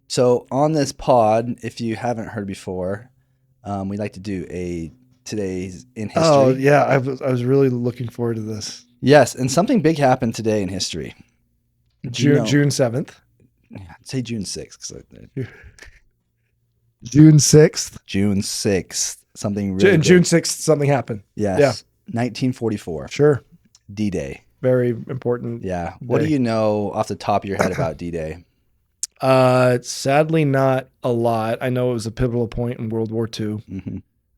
[SPEAKER 3] So on this pod, if you haven't heard before, we like to do a today's in history.
[SPEAKER 2] Oh yeah, I was really looking forward to this.
[SPEAKER 3] Yes, and something big happened today in history.
[SPEAKER 2] June 7th.
[SPEAKER 3] Yeah, say June 6th.
[SPEAKER 2] June 6th.
[SPEAKER 3] June 6th. Something really big.
[SPEAKER 2] June 6th, something happened.
[SPEAKER 3] Yes.
[SPEAKER 2] Yeah.
[SPEAKER 3] 1944.
[SPEAKER 2] Sure.
[SPEAKER 3] D-Day.
[SPEAKER 2] Very important.
[SPEAKER 3] Yeah. What do
[SPEAKER 2] day.
[SPEAKER 3] you know off the top of your head about D-Day?
[SPEAKER 2] Sadly, not a lot. I know it was a pivotal point in World War II.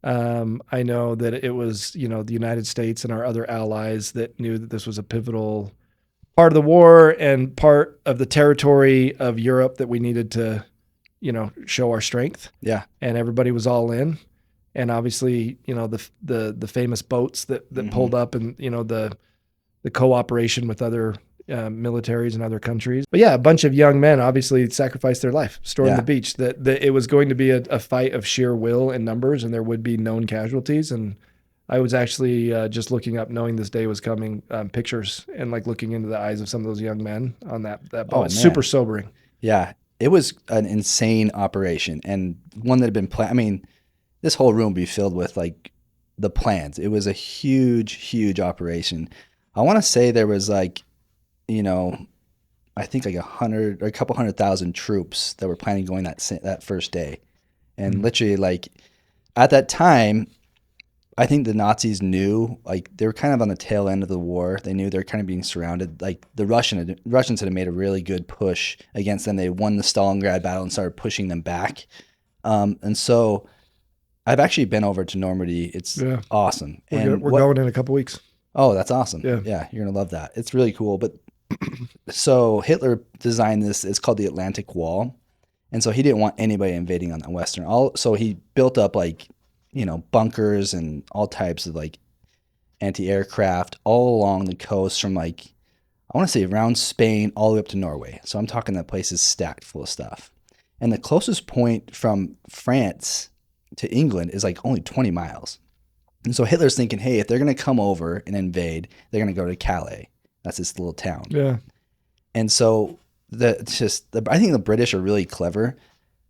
[SPEAKER 3] Mm-hmm.
[SPEAKER 2] I know that it was, you know, the United States and our other allies that knew that this was a pivotal part of the war and part of the territory of Europe that we needed to, you know, show our strength.
[SPEAKER 3] Yeah.
[SPEAKER 2] And everybody was all in. And obviously, you know, the famous boats that pulled up, and you know the cooperation with other militaries and other countries. But yeah, a bunch of young men obviously sacrificed their life, storming the beach. That it was going to be a fight of sheer will and numbers, and there would be known casualties. And I was actually just looking up, knowing this day was coming, pictures and like looking into the eyes of some of those young men on that boat.
[SPEAKER 3] Oh, man.
[SPEAKER 2] Super sobering.
[SPEAKER 3] Yeah. It was an insane operation, and one that had been planned. I mean, this whole room would be filled with like the plans. It was a huge, huge operation. I want to say there was like, you know, I think like 100 or a couple 100,000 troops that were planning going that first day. And literally like at that time, I think the Nazis knew, like they were kind of on the tail end of the war. They knew they were kind of being surrounded. Like the Russians had made a really good push against them. They won the Stalingrad battle and started pushing them back. And so I've actually been over to Normandy. It's awesome.
[SPEAKER 2] We're going in a couple weeks.
[SPEAKER 3] Oh, that's awesome.
[SPEAKER 2] Yeah.
[SPEAKER 3] You're going to love that. It's really cool. But so Hitler designed this. It's called the Atlantic Wall. And so he didn't want anybody invading on the western. So he built up like, you know, bunkers and all types of like anti-aircraft all along the coast from like, I want to say around Spain all the way up to Norway. So I'm talking that place is stacked full of stuff. And the closest point from France to England is like only 20 miles. And so Hitler's thinking, hey, if they're going to come over and invade, they're going to go to Calais. That's this little town.
[SPEAKER 2] Yeah.
[SPEAKER 3] And so I think the British are really clever,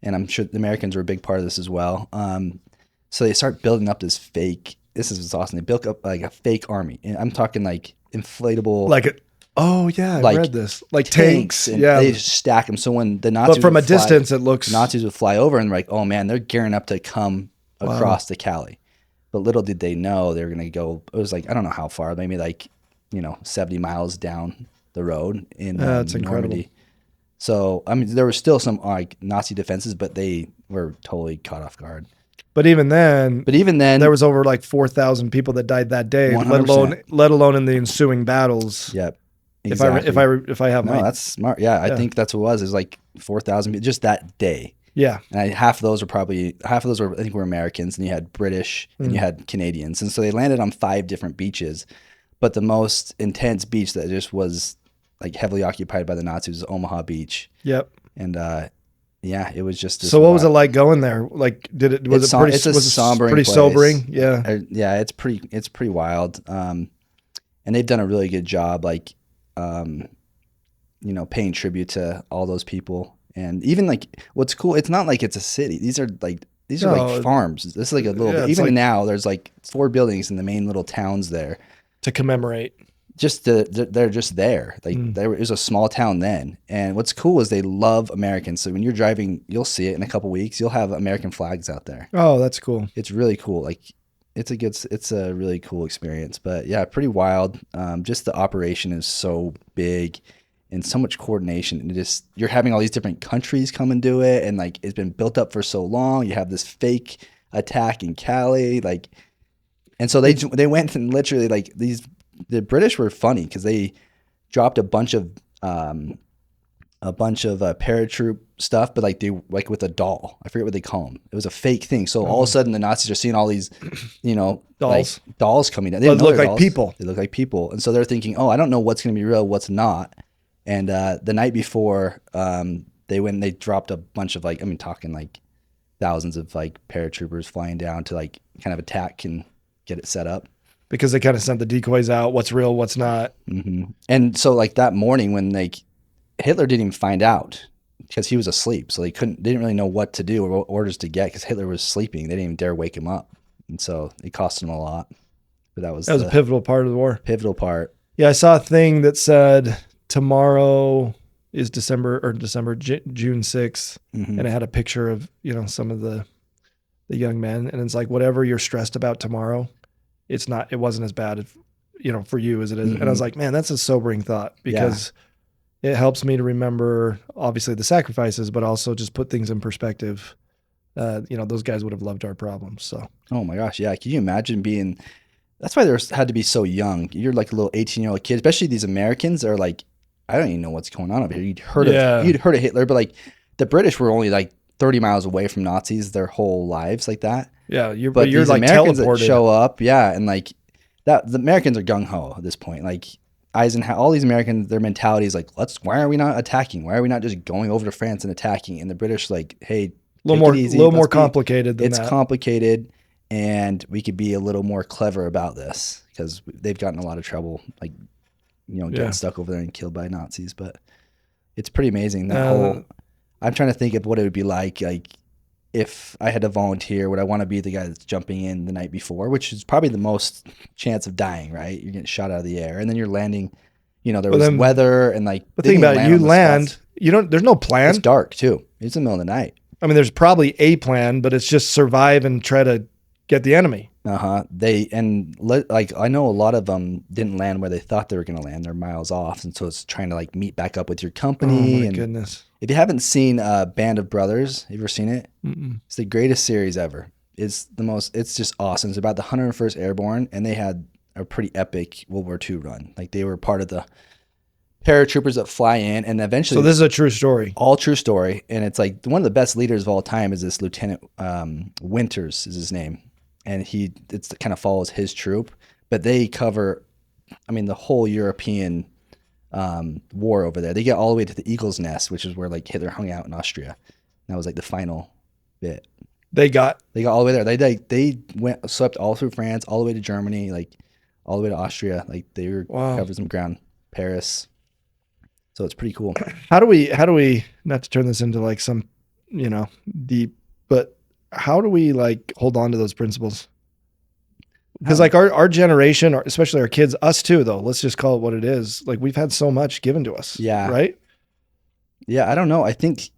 [SPEAKER 3] and I'm sure the Americans are a big part of this as well. So they start building up this fake. This is what's awesome. They built up like a fake army, and I'm talking like inflatable,
[SPEAKER 2] I
[SPEAKER 3] like
[SPEAKER 2] read this, like tanks.
[SPEAKER 3] and
[SPEAKER 2] Yeah.
[SPEAKER 3] they just stack them. So when the Nazis,
[SPEAKER 2] But from a
[SPEAKER 3] would fly,
[SPEAKER 2] distance, it looks.
[SPEAKER 3] Nazis would fly over and like, oh man, they're gearing up to come across to Calais. But little did they know they were going to go. It was like, I don't know how far, maybe like, 70 miles down the road in
[SPEAKER 2] That's
[SPEAKER 3] Normandy.
[SPEAKER 2] incredible.
[SPEAKER 3] So I mean, there were still some like Nazi defenses, but they were totally caught off guard.
[SPEAKER 2] But even then,
[SPEAKER 3] there
[SPEAKER 2] there was over like 4,000 people that died that day,
[SPEAKER 3] 100%.
[SPEAKER 2] let alone in the ensuing battles.
[SPEAKER 3] Yep. Exactly.
[SPEAKER 2] If I have
[SPEAKER 3] that's smart. Yeah, I think that's what it was. It was like 4,000 just that day.
[SPEAKER 2] Yeah.
[SPEAKER 3] And half of those were I think were Americans, and you had British and you had Canadians. And so they landed on 5 different beaches. But the most intense beach that just was like heavily occupied by the Nazis was Omaha Beach. Yep. And it was just.
[SPEAKER 2] So what was it like going there? Like, was it pretty
[SPEAKER 3] sombering place.
[SPEAKER 2] Sobering? Yeah.
[SPEAKER 3] Yeah, it's pretty wild. And they've done a really good job, like, paying tribute to all those people. And even like, what's cool, it's not like it's a city. These are like farms. This is like a little. Even like, now, there's like 4 buildings in the main little towns there.
[SPEAKER 2] to commemorate.
[SPEAKER 3] They're just there. Like it was a small town then. And what's cool is they love Americans. So when you're driving, you'll see it in a couple weeks. You'll have American flags out there.
[SPEAKER 2] Oh, that's cool.
[SPEAKER 3] It's really cool. Like it's a really cool experience. But yeah, pretty wild. Just the operation is so big and so much coordination. And you're having all these different countries come and do it, and like it's been built up for so long. You have this fake attack in Cali, like, and so they went and literally like the British were funny because they dropped a bunch of paratroop stuff, but like with a doll. I forget what they call them. It was a fake thing. So all of a sudden the Nazis are seeing all these, dolls coming down. They
[SPEAKER 2] look like people.
[SPEAKER 3] They look like people. And so they're thinking, oh, I don't know what's going to be real, what's not. And the night before, they dropped a bunch of talking like thousands of like paratroopers flying down to like kind of attack and get it set up.
[SPEAKER 2] Because they kind of sent the decoys out, what's real, what's not.
[SPEAKER 3] Mm-hmm. And so like that morning when Hitler didn't even find out because he was asleep. So they didn't really know what to do or what orders to get because Hitler was sleeping. They didn't even dare wake him up. And so it cost him a lot. But that was
[SPEAKER 2] a pivotal part of the war.
[SPEAKER 3] Pivotal part.
[SPEAKER 2] Yeah, I saw a thing that said tomorrow is June 6th.
[SPEAKER 3] Mm-hmm.
[SPEAKER 2] And it had a picture of, some of the young men. And it's like, whatever you're stressed about tomorrow, it wasn't as bad, for you as it is.
[SPEAKER 3] Mm-hmm.
[SPEAKER 2] And I was like, man, that's a sobering thought because it helps me to remember obviously the sacrifices, but also just put things in perspective. Those guys would have loved our problems. So,
[SPEAKER 3] oh my gosh. Yeah. Can you imagine that's why they had to be so young. You're like a little 18-year-old kid, especially these Americans are like, I don't even know what's going on over here. You'd heard of Hitler, but like the British were only like 30 miles away from Nazis their whole lives like that.
[SPEAKER 2] Yeah, you're
[SPEAKER 3] like Americans
[SPEAKER 2] teleported.
[SPEAKER 3] That show up, and like that. The Americans are gung ho at this point. Like Eisenhower, all these Americans, their mentality is like, why are we not attacking? Why are we not just going over to France and attacking? And the British like, hey,
[SPEAKER 2] a little more complicated than that.
[SPEAKER 3] It's complicated, and we could be a little more clever about this because they've gotten a lot of trouble, like getting stuck over there and killed by Nazis. But it's pretty amazing I'm trying to think of what it would be like if I had to volunteer, would I want to be the guy that's jumping in the night before, which is probably the most chance of dying, right? You're getting shot out of the air, and then you're landing. There was weather and like.
[SPEAKER 2] But think about it, you land. There's no plan.
[SPEAKER 3] It's dark too. It's in the middle of the night.
[SPEAKER 2] I mean, there's probably a plan, but it's just survive and try to get the enemy.
[SPEAKER 3] I know a lot of them didn't land where they thought they were going to land. They're miles off, and so it's trying to like meet back up with your company.
[SPEAKER 2] Oh my goodness!
[SPEAKER 3] If you haven't seen Band of Brothers, have you ever seen it?
[SPEAKER 2] Mm-mm.
[SPEAKER 3] It's the greatest series ever. It's just awesome. It's about the 101st Airborne, and they had a pretty epic World War II run. Like they were part of the paratroopers that fly in, and eventually.
[SPEAKER 2] So this is a true story.
[SPEAKER 3] All true story, and it's like one of the best leaders of all time is this Lieutenant Winters is his name, and it kind of follows his troop, but they cover, the whole European. War over there. They get all the way to the Eagle's Nest, which is where like Hitler hung out in Austria. That was like the final bit.
[SPEAKER 2] They got
[SPEAKER 3] all the way there. They swept all through France, all the way to Germany, like all the way to Austria. Like they were covered some ground. Paris. So it's pretty cool.
[SPEAKER 2] How do we not to turn this into like some deep, but how do we like hold on to those principles? Because like our generation, or especially our kids, us too, though, let's just call it what it is. Like we've had so much given to us.
[SPEAKER 3] Yeah.
[SPEAKER 2] Right.
[SPEAKER 3] Yeah. I don't know. I think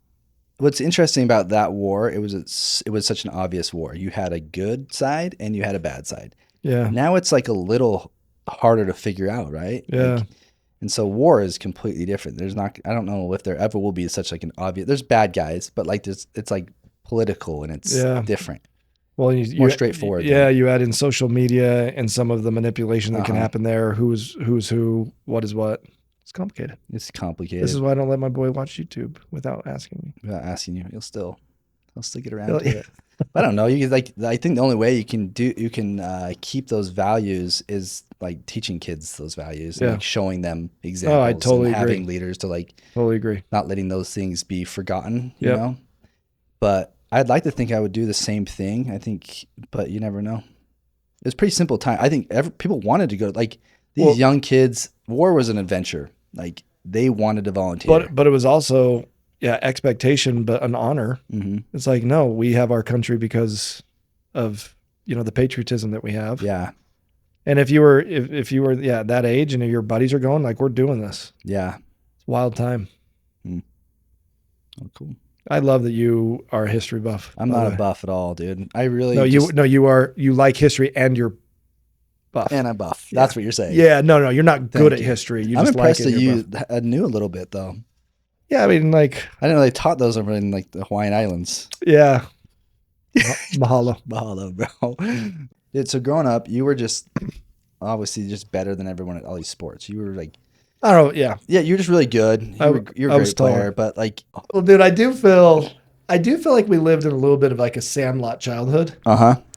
[SPEAKER 3] what's interesting about that war, it was such an obvious war. You had a good side and you had a bad side.
[SPEAKER 2] Yeah.
[SPEAKER 3] Now it's like a little harder to figure out. Right.
[SPEAKER 2] Yeah.
[SPEAKER 3] And so war is completely different. I don't know if there ever will be such like an obvious, there's bad guys, but like it's like political and it's different.
[SPEAKER 2] Well,
[SPEAKER 3] more straightforward.
[SPEAKER 2] Yeah, you add in social media and some of the manipulation that can happen there. Who's who, what is what. It's complicated.
[SPEAKER 3] It's complicated.
[SPEAKER 2] This is why I don't let my boy watch YouTube without asking me.
[SPEAKER 3] Without asking you, he'll still get around to it. I don't know. I think the only way you can keep those values is like teaching kids those values, and like showing them examples.
[SPEAKER 2] Oh, I totally
[SPEAKER 3] and
[SPEAKER 2] agree.
[SPEAKER 3] Having leaders to like
[SPEAKER 2] totally agree.
[SPEAKER 3] Not letting those things be forgotten. You know, but. I'd like to think I would do the same thing. I think, but you never know. It's a pretty simple time. I think people wanted to go. Like these young kids, war was an adventure. Like they wanted to volunteer.
[SPEAKER 2] But it was also expectation, but an honor.
[SPEAKER 3] Mm-hmm.
[SPEAKER 2] It's like, no, we have our country because of the patriotism that we have.
[SPEAKER 3] Yeah.
[SPEAKER 2] And if you were that age and your buddies are going, like, we're doing this.
[SPEAKER 3] Yeah.
[SPEAKER 2] It's a wild time.
[SPEAKER 3] Oh, cool.
[SPEAKER 2] I love that you are a history buff.
[SPEAKER 3] I'm not a buff at all, dude. I really
[SPEAKER 2] you like history and you're buff.
[SPEAKER 3] And I'm buff. That's what you're saying.
[SPEAKER 2] Yeah, no, you're not good at history.
[SPEAKER 3] I'm
[SPEAKER 2] just
[SPEAKER 3] impressed
[SPEAKER 2] like it,
[SPEAKER 3] that you knew a little bit though.
[SPEAKER 2] Yeah, I mean, like,
[SPEAKER 3] I didn't know they taught those over in like the Hawaiian Islands.
[SPEAKER 2] Yeah. Mahalo.
[SPEAKER 3] Mahalo, bro. Dude, so growing up, you were just obviously just better than everyone at all these sports. You were like,
[SPEAKER 2] I don't know. Yeah.
[SPEAKER 3] Yeah, you're just really good. You're a great player, but like,
[SPEAKER 2] well, dude, I do feel like we lived in a little bit of like a Sandlot childhood.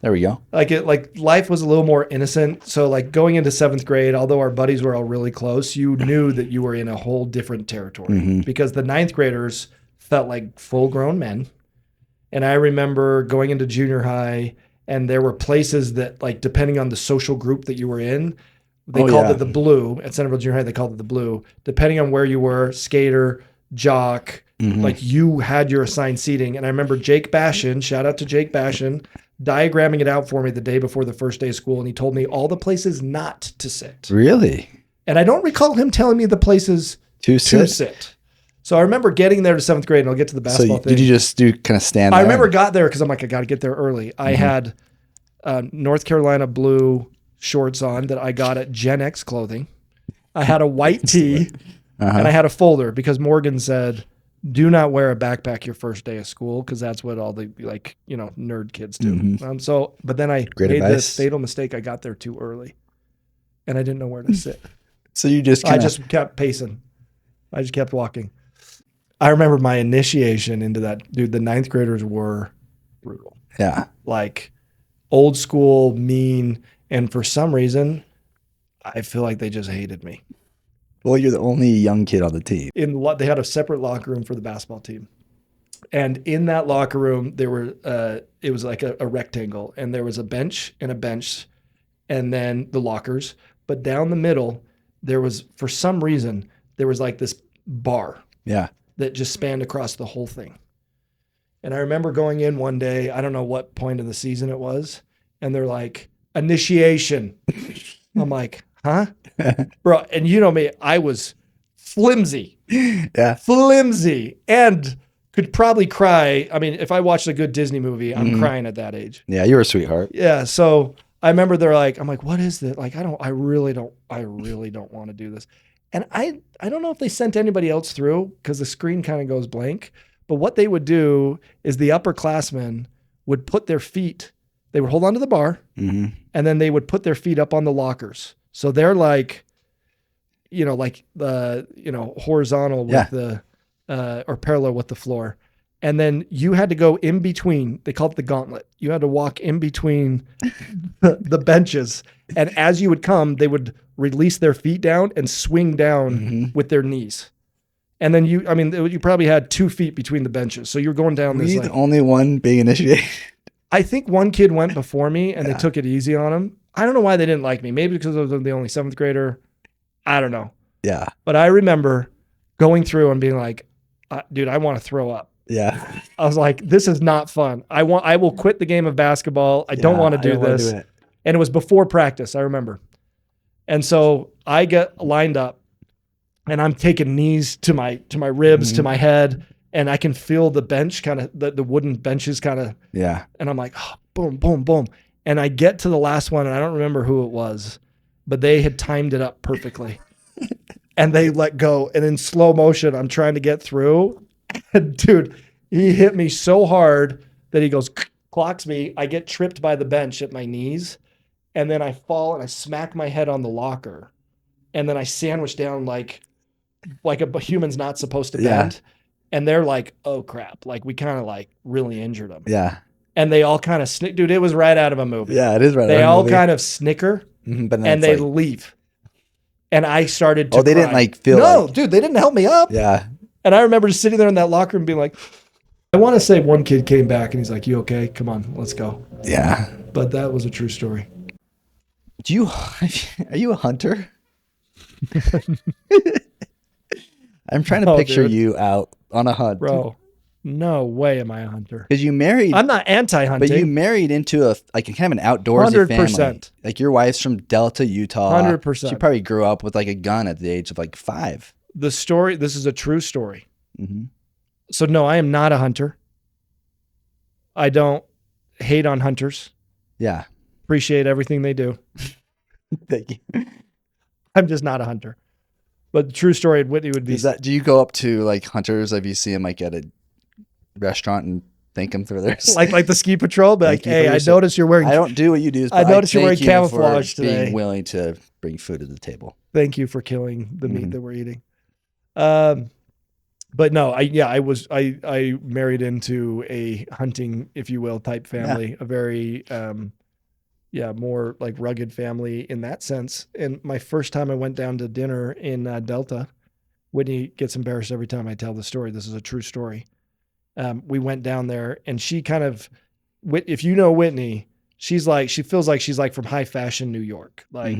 [SPEAKER 3] There we go.
[SPEAKER 2] Like life was a little more innocent. So like going into 7th grade, although our buddies were all really close, you knew that you were in a whole different territory because the 9th graders felt like full grown men. And I remember going into junior high and there were places that, like, depending on the social group that you were in, they called it the blue. At Centerville Junior High, they called it the blue. Depending on where you were, skater, jock, like you had your assigned seating. And I remember Jake Bashan, shout out to Jake Bashan, diagramming it out for me the day before the first day of school. And he told me all the places not to sit.
[SPEAKER 3] Really?
[SPEAKER 2] And I don't recall him telling me the places to sit. So I remember getting there to 7th grade, and I'll get to the basketball thing.
[SPEAKER 3] Did you just kind of stand there?
[SPEAKER 2] I remember got there because I'm like, I got to get there early. I had North Carolina blue shorts on that I got at Gen X Clothing. I had a white tee, and I had a folder because Morgan said, do not wear a backpack your first day of school because that's what all the nerd kids do. But then I made this fatal mistake. I got there too early, and I didn't know where to sit.
[SPEAKER 3] So you
[SPEAKER 2] I just kept pacing. I just kept walking. I remember my initiation into that. Dude, the 9th graders were brutal.
[SPEAKER 3] Yeah.
[SPEAKER 2] Like old school, mean. And for some reason, I feel like they just hated me.
[SPEAKER 3] Well, you're the only young kid on the team.
[SPEAKER 2] They had a separate locker room for the basketball team. And in that locker room, there were it was like a rectangle. And there was a bench, and then the lockers. But down the middle, there was, for some reason, there was like this bar.
[SPEAKER 3] Yeah.
[SPEAKER 2] That just spanned across the whole thing. And I remember going in one day, I don't know what point of the season it was, and they're like, initiation. I'm like, huh? Bro, and you know me, I was flimsy.
[SPEAKER 3] Yeah.
[SPEAKER 2] Flimsy. And could probably cry. I mean, if I watched a good Disney movie, I'm crying at that age.
[SPEAKER 3] Yeah, you're a sweetheart.
[SPEAKER 2] Yeah, so I remember I'm like, what is this? Like, I really don't want to do this. And I don't know if they sent anybody else through because the screen kind of goes blank. But what they would do is the upperclassmen would put their feet, they would hold onto the bar, and then they would put their feet up on the lockers. So they're like, horizontal with the, or parallel with the floor. And then you had to go in between, they called it the gauntlet. You had to walk in between the benches. And as you would come, they would release their feet down and swing down with their knees. And then you probably had 2 feet between the benches. So you're going down this.
[SPEAKER 3] Were you the only one being initiated?
[SPEAKER 2] I think one kid went before me and they took it easy on him. I don't know why they didn't like me. Maybe because I was the only 7th grader. I don't know.
[SPEAKER 3] Yeah.
[SPEAKER 2] But I remember going through and being like, dude, I want to throw up.
[SPEAKER 3] Yeah.
[SPEAKER 2] I was like, this is not fun. I will quit the game of basketball. I don't want to do this. And it was before practice, I remember. And so I get lined up and I'm taking knees to my ribs, to my head, and I can feel the bench kind of, the wooden benches kind of.
[SPEAKER 3] Yeah.
[SPEAKER 2] And I'm like, oh, boom, boom, boom. And I get to the last one and I don't remember who it was, but they had timed it up perfectly. And they let go. And in slow motion, I'm trying to get through. And dude, he hit me so hard that he goes, clocks me. I get tripped by the bench at my knees. And then I fall and I smack my head on the locker. And then I sandwich down like a human's not supposed to bend. Yeah. And they're like, oh crap. Like we kind of like really injured him.
[SPEAKER 3] Yeah.
[SPEAKER 2] And they all kind of dude, it was right out of a movie.
[SPEAKER 3] Yeah, it is right out of a movie.
[SPEAKER 2] They all kind of snicker and they leave. And I started to
[SPEAKER 3] they
[SPEAKER 2] cry.
[SPEAKER 3] Didn't like feel
[SPEAKER 2] No, dude, they didn't help me up.
[SPEAKER 3] Yeah.
[SPEAKER 2] And I remember just sitting there in that locker room being like, I want to say one kid came back and he's like, you okay? Come on, let's go.
[SPEAKER 3] Yeah.
[SPEAKER 2] But that was a true story.
[SPEAKER 3] Are you a hunter? I'm trying to picture you out on a hunt.
[SPEAKER 2] Bro,
[SPEAKER 1] No way am I a hunter.
[SPEAKER 3] Because you married,
[SPEAKER 1] I'm not anti-hunting.
[SPEAKER 3] but you married into a kind of an outdoorsy
[SPEAKER 1] 100%.
[SPEAKER 3] family. Like your wife's from Delta, Utah.
[SPEAKER 1] 100%.
[SPEAKER 3] She probably grew up with like a gun at the age of like 5.
[SPEAKER 1] This is a true story.
[SPEAKER 3] Mm-hmm.
[SPEAKER 1] So no, I am not a hunter. I don't hate on hunters.
[SPEAKER 3] Yeah.
[SPEAKER 1] Appreciate everything they do.
[SPEAKER 3] Thank you.
[SPEAKER 1] I'm just not a hunter. But the true story at Whitney would be...
[SPEAKER 3] Do you go up to like hunters if you see them like at a restaurant and thank them for their...
[SPEAKER 1] like the ski patrol? But like, hey, I noticed you're wearing...
[SPEAKER 3] I don't do what you do.
[SPEAKER 1] I noticed you're wearing
[SPEAKER 3] thank you
[SPEAKER 1] camouflage
[SPEAKER 3] for
[SPEAKER 1] today.
[SPEAKER 3] being willing to bring food to the table.
[SPEAKER 1] Thank you for killing the meat that we're eating. But no, I married into a hunting, if you will, type family, a very, more like rugged family in that sense. And my first time I went down to dinner in Delta, Whitney gets embarrassed every time I tell the story. This is a true story. We went down there and she kind of, if you know Whitney, she feels like she's like from high fashion New York. Like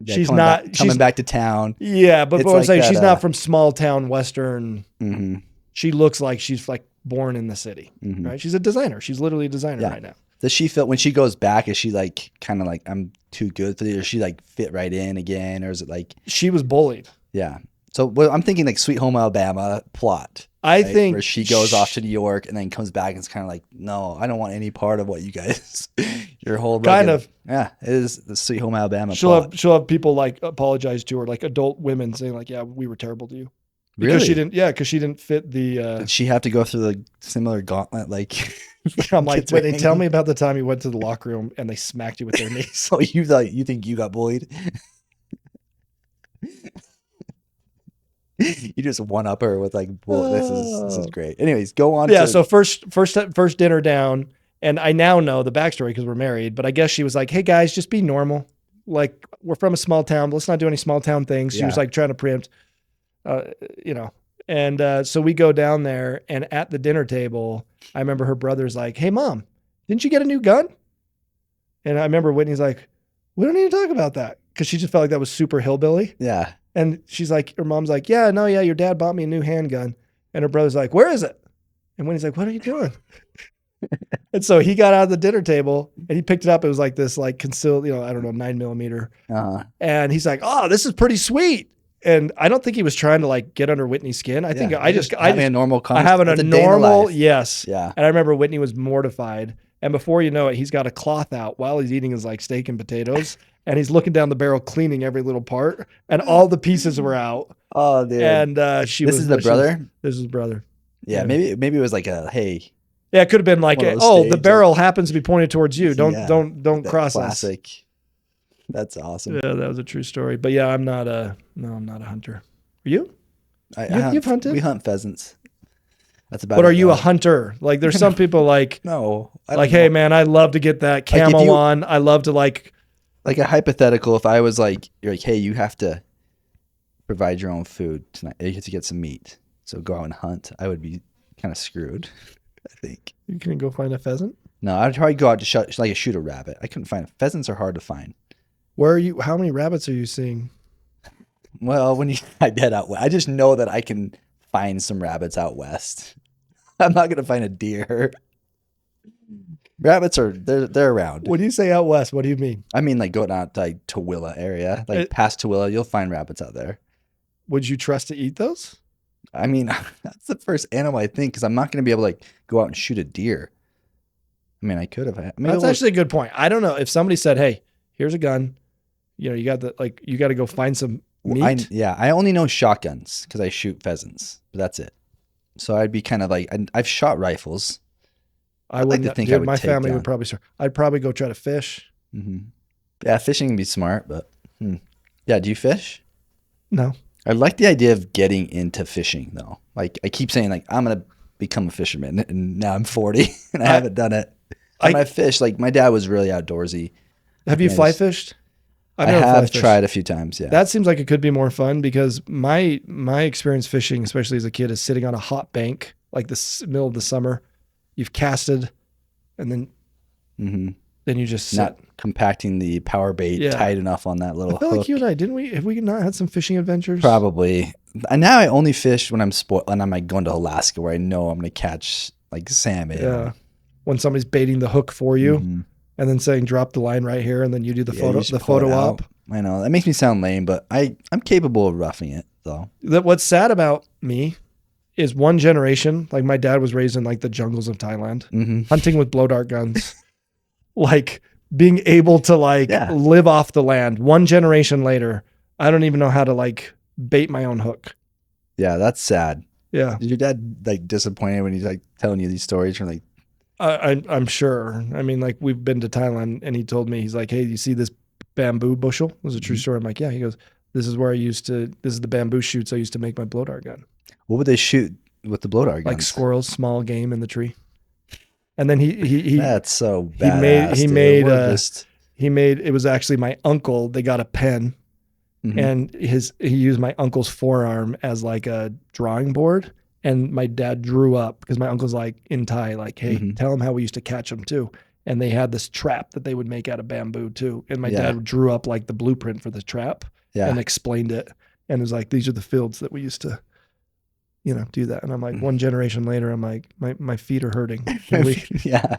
[SPEAKER 3] Yeah,
[SPEAKER 1] she's
[SPEAKER 3] coming back to town.
[SPEAKER 1] Yeah, but what I'm
[SPEAKER 3] like
[SPEAKER 1] saying,
[SPEAKER 3] that,
[SPEAKER 1] she's not from small town Western.
[SPEAKER 3] Mm-hmm.
[SPEAKER 1] She looks like she's like born in the city, right? She's a designer. She's literally a designer right now.
[SPEAKER 3] Does she feel when she goes back? Is she like kind of like I'm too good for this? Or she like fit right in again, or is it like
[SPEAKER 1] she was bullied?
[SPEAKER 3] Yeah. So I'm thinking like Sweet Home Alabama plot.
[SPEAKER 1] I think
[SPEAKER 3] where she goes off to New York and then comes back and it's kind of like, no, I don't want any part of what you guys. Your whole
[SPEAKER 1] kind of.
[SPEAKER 3] Yeah, it is the Sweet Home Alabama.
[SPEAKER 1] She'll have people like apologize to her, like adult women saying like, yeah, we were terrible to you. Because
[SPEAKER 3] really?
[SPEAKER 1] Because she didn't fit the.
[SPEAKER 3] Did she have to go through the similar gauntlet? Like,
[SPEAKER 1] I'm like, wait, tell me about the time you went to the locker room and they smacked you with their knees.
[SPEAKER 3] So you think you got bullied? You just one up her with like, this is great. Anyways, go on.
[SPEAKER 1] Yeah. So first dinner down, and I now know the backstory because we're married. But I guess she was like, "Hey guys, just be normal. Like we're from a small town. But let's not do any small town things." She was like trying to preempt, And so we go down there, and at the dinner table, I remember her brother's like, "Hey mom, didn't you get a new gun?" And I remember Whitney's like, "We don't need to talk about that," because she just felt like that was super hillbilly.
[SPEAKER 3] Yeah.
[SPEAKER 1] And she's like, her mom's like, yeah, your dad bought me a new handgun. And her brother's like, where is it? And Winnie's like, what are you doing? And so he got out of the dinner table and he picked it up. It was like this, like concealed, 9mm. And he's like, oh, this is pretty sweet. And I don't think he was trying to like get under Whitney's skin. I think I just
[SPEAKER 3] having a normal
[SPEAKER 1] conversation.
[SPEAKER 3] Having a normal,
[SPEAKER 1] yes.
[SPEAKER 3] Yeah.
[SPEAKER 1] And I remember Whitney was mortified. And before you know it, he's got a cloth out while he's eating his like steak and potatoes. And he's looking down the barrel, cleaning every little part, and all the pieces were out.
[SPEAKER 3] Oh, dude!
[SPEAKER 1] And
[SPEAKER 3] this is the brother.
[SPEAKER 1] This is his brother.
[SPEAKER 3] Yeah, maybe it was like a hey.
[SPEAKER 1] Yeah, it could have been like, the barrel happens to be pointed towards you. Don't cross
[SPEAKER 3] classic. That's awesome.
[SPEAKER 1] Yeah, that was a true story. But yeah, I'm not a hunter. Are you? You've hunted?
[SPEAKER 3] We hunt pheasants. That's about.
[SPEAKER 1] But are you a hunter? Like, there's some people like
[SPEAKER 3] no,
[SPEAKER 1] like, hey man, I love to get that camo on. I love to like
[SPEAKER 3] a hypothetical. If I was like, you're like, hey, you have to provide your own food tonight. You have to get some meat. So go out and hunt. I would be kind of screwed, I think.
[SPEAKER 1] You can go find a pheasant?
[SPEAKER 3] No, I'd probably go out to shoot a rabbit. I couldn't find pheasants are hard to find.
[SPEAKER 1] Where are you? How many rabbits are you seeing?
[SPEAKER 3] Well, when I head out west, I just know that I can find some rabbits out west. I'm not gonna find a deer. Rabbits they're around.
[SPEAKER 1] When you say out west, what do you mean?
[SPEAKER 3] I mean like going out to like Tooele area, like past Tooele, you'll find rabbits out there.
[SPEAKER 1] Would you trust to eat those?
[SPEAKER 3] I mean, that's the first animal I think, because I'm not going to be able to like go out and shoot a deer. I mean, I could have.
[SPEAKER 1] That's actually a good point. I don't know if somebody said, "Hey, here's a gun. You got to go find some meat."
[SPEAKER 3] I only know shotguns because I shoot pheasants, but that's it. So I'd be kind of like, I've shot rifles.
[SPEAKER 1] I wouldn't like to think I would my family would probably start. I'd probably go try to fish.
[SPEAKER 3] Mm-hmm. Yeah, fishing can be smart, but yeah, do you fish?
[SPEAKER 1] No.
[SPEAKER 3] I like the idea of getting into fishing though. Like I keep saying, like I'm gonna become a fisherman, and now I'm 40 and I haven't done it. I fish. Like my dad was really outdoorsy.
[SPEAKER 1] Have you fly fished?
[SPEAKER 3] I have tried a few times. Yeah,
[SPEAKER 1] that seems like it could be more fun because my experience fishing, especially as a kid, is sitting on a hot bank like the middle of the summer. You've casted, and then you just sit.
[SPEAKER 3] Not compacting the power bait tight enough on that little
[SPEAKER 1] I feel
[SPEAKER 3] hook.
[SPEAKER 1] like you and I, have we not had some fishing adventures?
[SPEAKER 3] Probably. And now I only fish when I'm spoiled, and I'm like going to Alaska where I know I'm gonna catch like salmon.
[SPEAKER 2] Yeah. When somebody's baiting the hook for you
[SPEAKER 3] Mhm.
[SPEAKER 2] and then saying drop the line right here, and then you do the
[SPEAKER 3] Yeah, you just pull it
[SPEAKER 2] photo
[SPEAKER 3] out.
[SPEAKER 2] op.
[SPEAKER 3] I know that makes me sound lame, but I'm capable of roughing it though.
[SPEAKER 2] What's sad about me is one generation, like my dad was raised in like the jungles of Thailand, hunting with blow dart guns, like being able to like live off the land. One generation later, I don't even know how to like bait my own hook.
[SPEAKER 3] Yeah, that's sad.
[SPEAKER 2] Yeah.
[SPEAKER 3] Is your dad like disappointed when he's like telling you these stories from like?
[SPEAKER 2] I'm sure. I mean, like we've been to Thailand, and he told me, he's like, "Hey, you see this bamboo bushel?" It was a true story. I'm like, "Yeah." He goes, "This is where this is the bamboo shoots I used to make my blow dart gun."
[SPEAKER 3] What would they shoot with the blow dart guns?
[SPEAKER 2] Like squirrels, small game in the tree. And then he
[SPEAKER 3] that's so badass.
[SPEAKER 2] He made it was actually my uncle. They got a pen, and he used my uncle's forearm as like a drawing board. And my dad drew up, because my uncle's like in Thai, like, "Hey, tell him how we used to catch them too." And they had this trap that they would make out of bamboo too. And my dad drew up like the blueprint for the trap and explained it. And it was like, these are the fields that we used to, do that. And I'm like, one generation later, I'm like, my feet are hurting.
[SPEAKER 3] Yeah.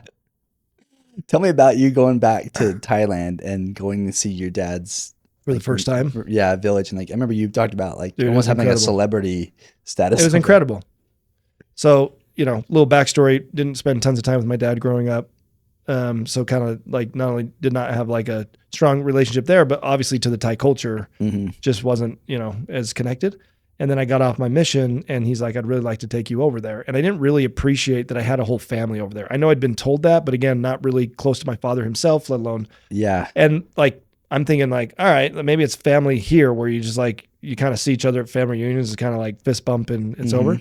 [SPEAKER 3] Tell me about you going back to Thailand and going to see your dad's
[SPEAKER 2] for the first time.
[SPEAKER 3] Village. And like, I remember you talked about like almost having like a celebrity status.
[SPEAKER 2] It was incredible. So, little backstory, didn't spend tons of time with my dad growing up. So kind of like not only did not have like a strong relationship there, but obviously to the Thai culture just wasn't, as connected. And then I got off my mission, and he's like, "I'd really like to take you over there." And I didn't really appreciate that I had a whole family over there. I know I'd been told that, but again, not really close to my father himself, let alone.
[SPEAKER 3] Yeah.
[SPEAKER 2] And like, I'm thinking like, all right, maybe it's family here where you just like, you kind of see each other at family reunions. It's kind of like fist bump and it's over.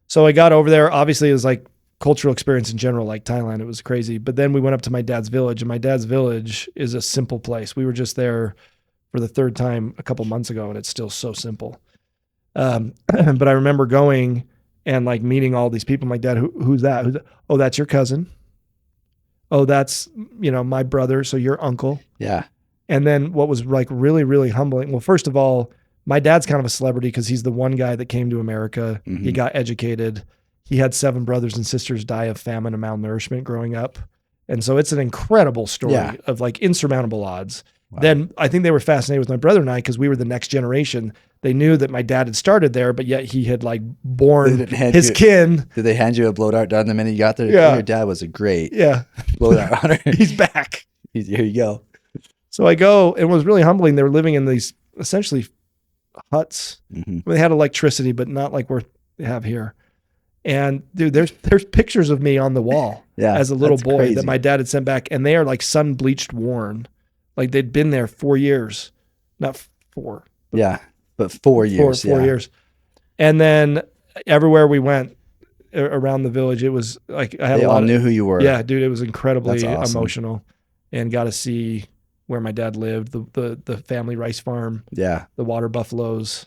[SPEAKER 2] So I got over there. Obviously it was like cultural experience in general, like Thailand, it was crazy. But then we went up to my dad's village, and my dad's village is a simple place. We were just there for the third time a couple months ago, and it's still so simple. But I remember going and like meeting all these people. My dad, who's that? Oh, that's your cousin. Oh, that's, my brother. So your uncle.
[SPEAKER 3] Yeah.
[SPEAKER 2] And then what was like really, really humbling. Well, first of all, my dad's kind of a celebrity because he's the one guy that came to America. He got educated. He had 7 brothers and sisters die of famine and malnourishment growing up. And so it's an incredible story of like insurmountable odds. Wow. Then I think they were fascinated with my brother and I because we were the next generation. They knew that my dad had started there, but yet he had like born his kin.
[SPEAKER 3] Did they hand you a blow dart gun the minute you got there?
[SPEAKER 2] Yeah.
[SPEAKER 3] Your dad was a great
[SPEAKER 2] blow dart hunter. He's back.
[SPEAKER 3] Here you go.
[SPEAKER 2] So I go, and it was really humbling. They were living in these essentially huts. They had electricity, but not like they have here. And dude, there's pictures of me on the wall as a little boy that my dad had sent back, and they are like sun bleached worn. Like they'd been there 4 years, not 4.
[SPEAKER 3] But 4 years.
[SPEAKER 2] 4 years. And then everywhere we went around the village, it was like
[SPEAKER 3] they all knew who you were.
[SPEAKER 2] Yeah, dude, it was incredibly emotional, and got to see where my dad lived, the family rice farm, the water buffaloes.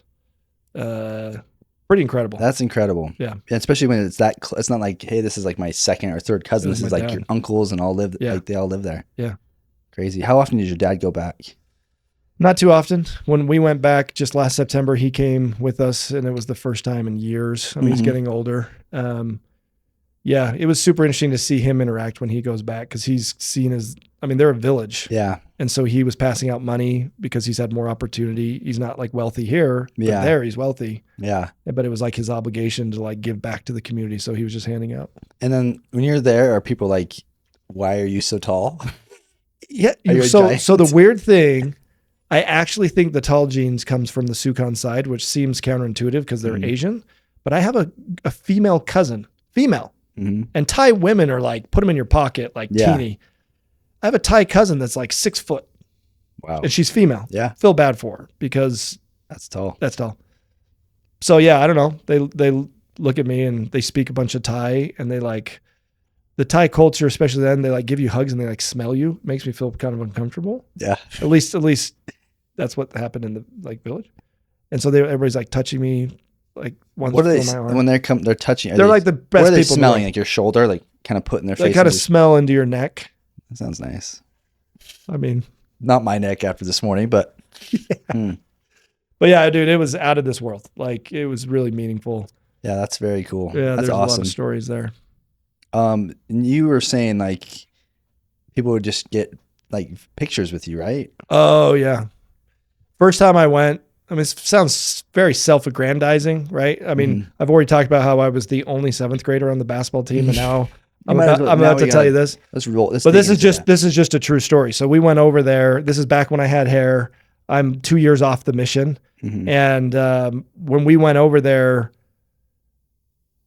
[SPEAKER 2] Pretty incredible.
[SPEAKER 3] That's incredible.
[SPEAKER 2] Yeah.
[SPEAKER 3] And especially when it's that it's not like, hey, this is like my second or third cousin. This is like your uncles and all live like they all live there.
[SPEAKER 2] Yeah.
[SPEAKER 3] Crazy. How often did your dad go back?
[SPEAKER 2] Not too often. When we went back just last September, he came with us, and it was the first time in years. I mean, he's getting older. It was super interesting to see him interact when he goes back, because he's seen as, they're a village.
[SPEAKER 3] Yeah.
[SPEAKER 2] And so he was passing out money because he's had more opportunity. He's not like wealthy here, but there he's wealthy.
[SPEAKER 3] Yeah.
[SPEAKER 2] But it was like his obligation to like give back to the community. So he was just handing out.
[SPEAKER 3] And then when you're there, are people like, why are you so tall?
[SPEAKER 2] Yeah. So the weird thing, I actually think the tall genes comes from the Sukhan side, which seems counterintuitive because they're Asian. But I have a female cousin, and Thai women are like, put them in your pocket, like teeny. I have a Thai cousin that's like 6 foot.
[SPEAKER 3] Wow.
[SPEAKER 2] And she's female.
[SPEAKER 3] Yeah.
[SPEAKER 2] Feel bad for her because
[SPEAKER 3] that's tall.
[SPEAKER 2] So yeah, I don't know. They look at me and they speak a bunch of Thai, and they like the Thai culture, especially then, they like give you hugs and they like smell you. It makes me feel kind of uncomfortable.
[SPEAKER 3] Yeah.
[SPEAKER 2] At least that's what happened in the like village. And so everybody's like touching me, like one.
[SPEAKER 3] What are they when they're touching?
[SPEAKER 2] They're like the best
[SPEAKER 3] people. Are they
[SPEAKER 2] people
[SPEAKER 3] smelling like your shoulder, like kind of putting their face?
[SPEAKER 2] They kind of smell into your neck.
[SPEAKER 3] That sounds nice.
[SPEAKER 2] I mean,
[SPEAKER 3] not my neck after this morning, but
[SPEAKER 1] But yeah, dude, it was out of this world. Like it was really meaningful.
[SPEAKER 3] Yeah, that's very cool.
[SPEAKER 1] Yeah,
[SPEAKER 3] That's
[SPEAKER 1] there's a lot
[SPEAKER 3] awesome.
[SPEAKER 1] of stories there.
[SPEAKER 3] And you were saying like people would just get like pictures with you, right?
[SPEAKER 1] Oh yeah. First time I went, I mean, it sounds very self-aggrandizing, right? I mean, I've already talked about how I was the only 7th grader on the basketball team, and now I'm about to tell you this.
[SPEAKER 3] Let's roll.
[SPEAKER 1] But this is just a true story. So we went over there. This is back when I had hair. I'm 2 years off the mission, and when we went over there,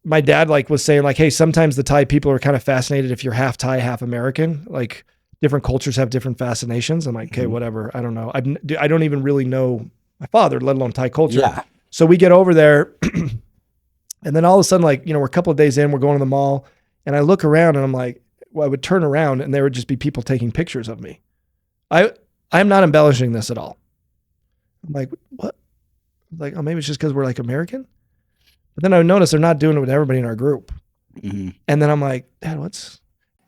[SPEAKER 1] my dad like was saying like, hey, sometimes the Thai people are kind of fascinated if you're half Thai, half American. Like different cultures have different fascinations. I'm like, okay, whatever. I don't know. I don't even really know my father, let alone Thai culture.
[SPEAKER 3] Yeah.
[SPEAKER 1] So we get over there, and then all of a sudden, like, we're a couple of days in, we're going to the mall, and I look around and I'm like, well, I would turn around and there would just be people taking pictures of me. I'm not embellishing this at all. I'm like, what? Like, oh, maybe it's just because we're like American. But then I would notice they're not doing it with everybody in our group. And then I'm like, Dad, what's?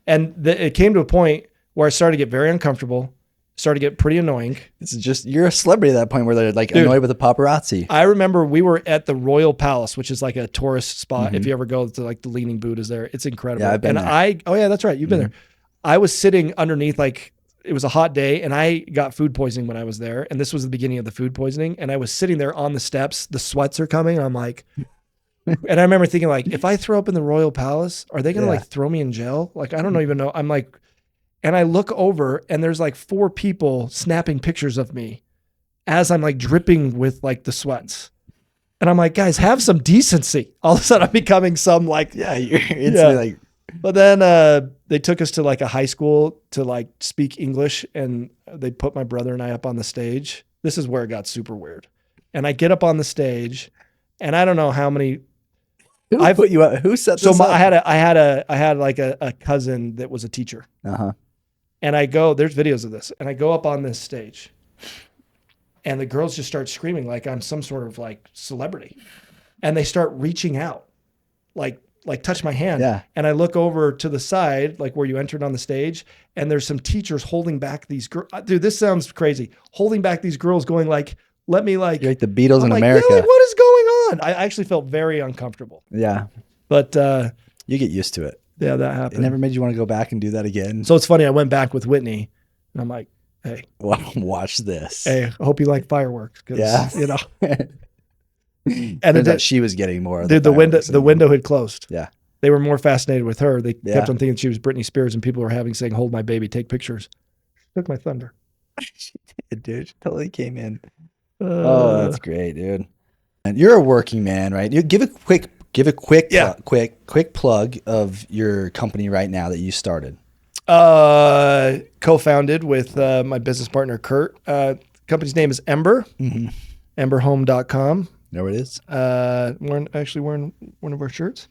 [SPEAKER 1] And it came to a point where I started to get very uncomfortable, started to get pretty annoying.
[SPEAKER 3] It's just, you're a celebrity at that point where they're like annoyed with the paparazzi.
[SPEAKER 1] I remember we were at the Royal Palace, which is like a tourist spot. If you ever go to like the Leaning Buddha's there, it's incredible.
[SPEAKER 3] Yeah, I've been there.
[SPEAKER 1] Oh yeah, that's right. You've been there. I was sitting underneath, like it was a hot day, and I got food poisoning when I was there. And this was the beginning of the food poisoning. And I was sitting there on the steps, the sweats are coming. And I'm like, and I remember thinking like, if I throw up in the Royal Palace, are they going to like throw me in jail? Like, I don't even know. I'm like, and I look over and there's like 4 people snapping pictures of me as I'm like dripping with like the sweats. And I'm like, guys, have some decency. All of a sudden I'm becoming some like,
[SPEAKER 3] You're instantly like.
[SPEAKER 1] But then they took us to like a high school to like speak English, and they put my brother and I up on the stage. This is where it got super weird. And I get up on the stage, and I don't know how many.
[SPEAKER 3] Who put you up? Who set this up?
[SPEAKER 1] I had like a cousin that was a teacher. And I go, there's videos of this, and I go up on this stage, and the girls just start screaming like I'm some sort of like celebrity, and they start reaching out, like touch my hand.
[SPEAKER 3] Yeah.
[SPEAKER 1] And I look over to the side, like where you entered on the stage, and there's some teachers holding back these girls. Dude, this sounds crazy. Holding back these girls, going like, let me like.
[SPEAKER 3] You're like the Beatles in
[SPEAKER 1] like,
[SPEAKER 3] America.
[SPEAKER 1] Yeah, like, what is going on? I actually felt very uncomfortable.
[SPEAKER 3] Yeah.
[SPEAKER 1] But
[SPEAKER 3] you get used to it.
[SPEAKER 1] Yeah, that happened.
[SPEAKER 3] It never made you want to go back and do that again.
[SPEAKER 1] So it's funny. I went back with Whitney, and I'm like, hey,
[SPEAKER 3] watch this.
[SPEAKER 1] Hey, I hope you like fireworks.
[SPEAKER 3] Yeah.
[SPEAKER 1] And
[SPEAKER 3] turns out she was getting more.
[SPEAKER 1] Dude, the window had closed.
[SPEAKER 3] Yeah.
[SPEAKER 1] They were more fascinated with her. They kept on thinking she was Britney Spears, and people were saying, hold my baby, take pictures. Took my thunder.
[SPEAKER 3] She did, dude. She totally came in. Oh, that's great, dude. And you're a working man, right? You give a quick plug of your company right now that you started.
[SPEAKER 1] Co-founded with my business partner, Kurt. Company's name is Ember, emberhome.com.
[SPEAKER 3] There it is.
[SPEAKER 1] Wearing one of our shirts.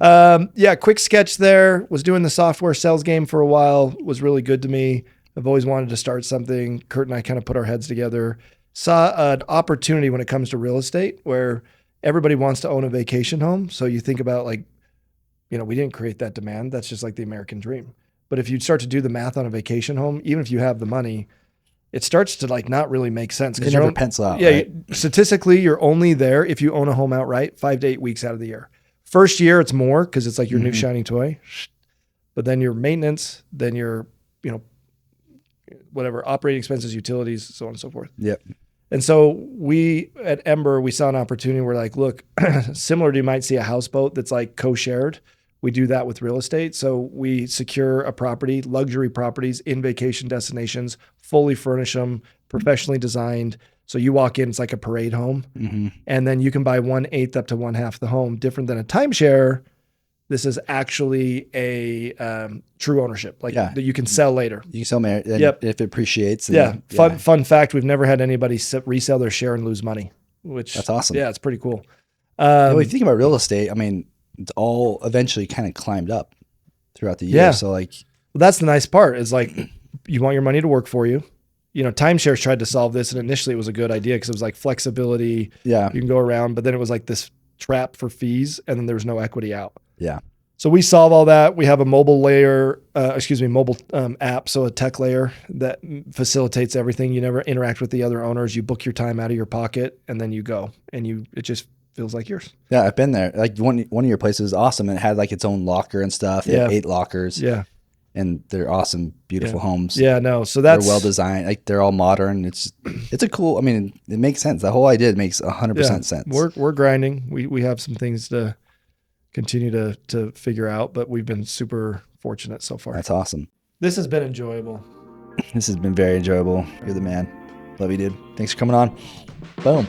[SPEAKER 1] Quick sketch there. Was doing the software sales game for a while. Was really good to me. I've always wanted to start something. Kurt and I kind of put our heads together. Saw an opportunity when it comes to real estate where everybody wants to own a vacation home. So you think about like, we didn't create that demand. That's just like the American dream. But if you start to do the math on a vacation home, even if you have the money, it starts to like not really make sense.
[SPEAKER 3] Because you never pencil out.
[SPEAKER 1] Yeah.
[SPEAKER 3] Right?
[SPEAKER 1] Statistically, you're only there if you own a home outright 5 to 8 weeks out of the year. First year, it's more because it's like your new shiny toy. But then your maintenance, then your, whatever, operating expenses, utilities, so on and so forth.
[SPEAKER 3] Yep.
[SPEAKER 1] And so we at Ember, we saw an opportunity. We're like, look, similar to you might see a houseboat that's like co-shared. We do that with real estate. So we secure a property, luxury properties in vacation destinations, fully furnish them, professionally designed. So you walk in, it's like a parade home. And then you can buy 1/8 up to 1/2 the home. Different than a timeshare. This is actually a true ownership, like that you can sell later.
[SPEAKER 3] You can sell if it appreciates.
[SPEAKER 1] Fun fact: we've never had anybody resell their share and lose money, which
[SPEAKER 3] that's awesome.
[SPEAKER 1] Yeah, it's pretty cool.
[SPEAKER 3] When you think about real estate, I mean, it's all eventually kind of climbed up throughout the year.
[SPEAKER 1] Yeah.
[SPEAKER 3] So like,
[SPEAKER 1] that's the nice part is like, you want your money to work for you. Timeshares tried to solve this, and initially it was a good idea because it was like flexibility.
[SPEAKER 3] Yeah,
[SPEAKER 1] you can go around, but then it was like this trap for fees, and then there was no equity out.
[SPEAKER 3] Yeah.
[SPEAKER 2] So we solve all that. We have a mobile layer, mobile app, so a tech layer that facilitates everything. You never interact with the other owners. You book your time out of your pocket, and then you go, and it just feels like yours.
[SPEAKER 3] Yeah, I've been there. Like one of your places was awesome, and it had like its own locker and stuff. They had 8 lockers.
[SPEAKER 2] Yeah,
[SPEAKER 3] and they're awesome, beautiful homes.
[SPEAKER 2] Yeah, no. So that's
[SPEAKER 3] they're well designed. Like they're all modern. It's a cool. I mean, it makes sense. The whole idea makes 100% sense.
[SPEAKER 2] We're grinding. We have some things to continue to figure out, but we've been super fortunate so far.
[SPEAKER 3] That's awesome.
[SPEAKER 2] This has been enjoyable.
[SPEAKER 3] This has been very enjoyable. You're the man. Love you, dude. Thanks for coming on. Boom.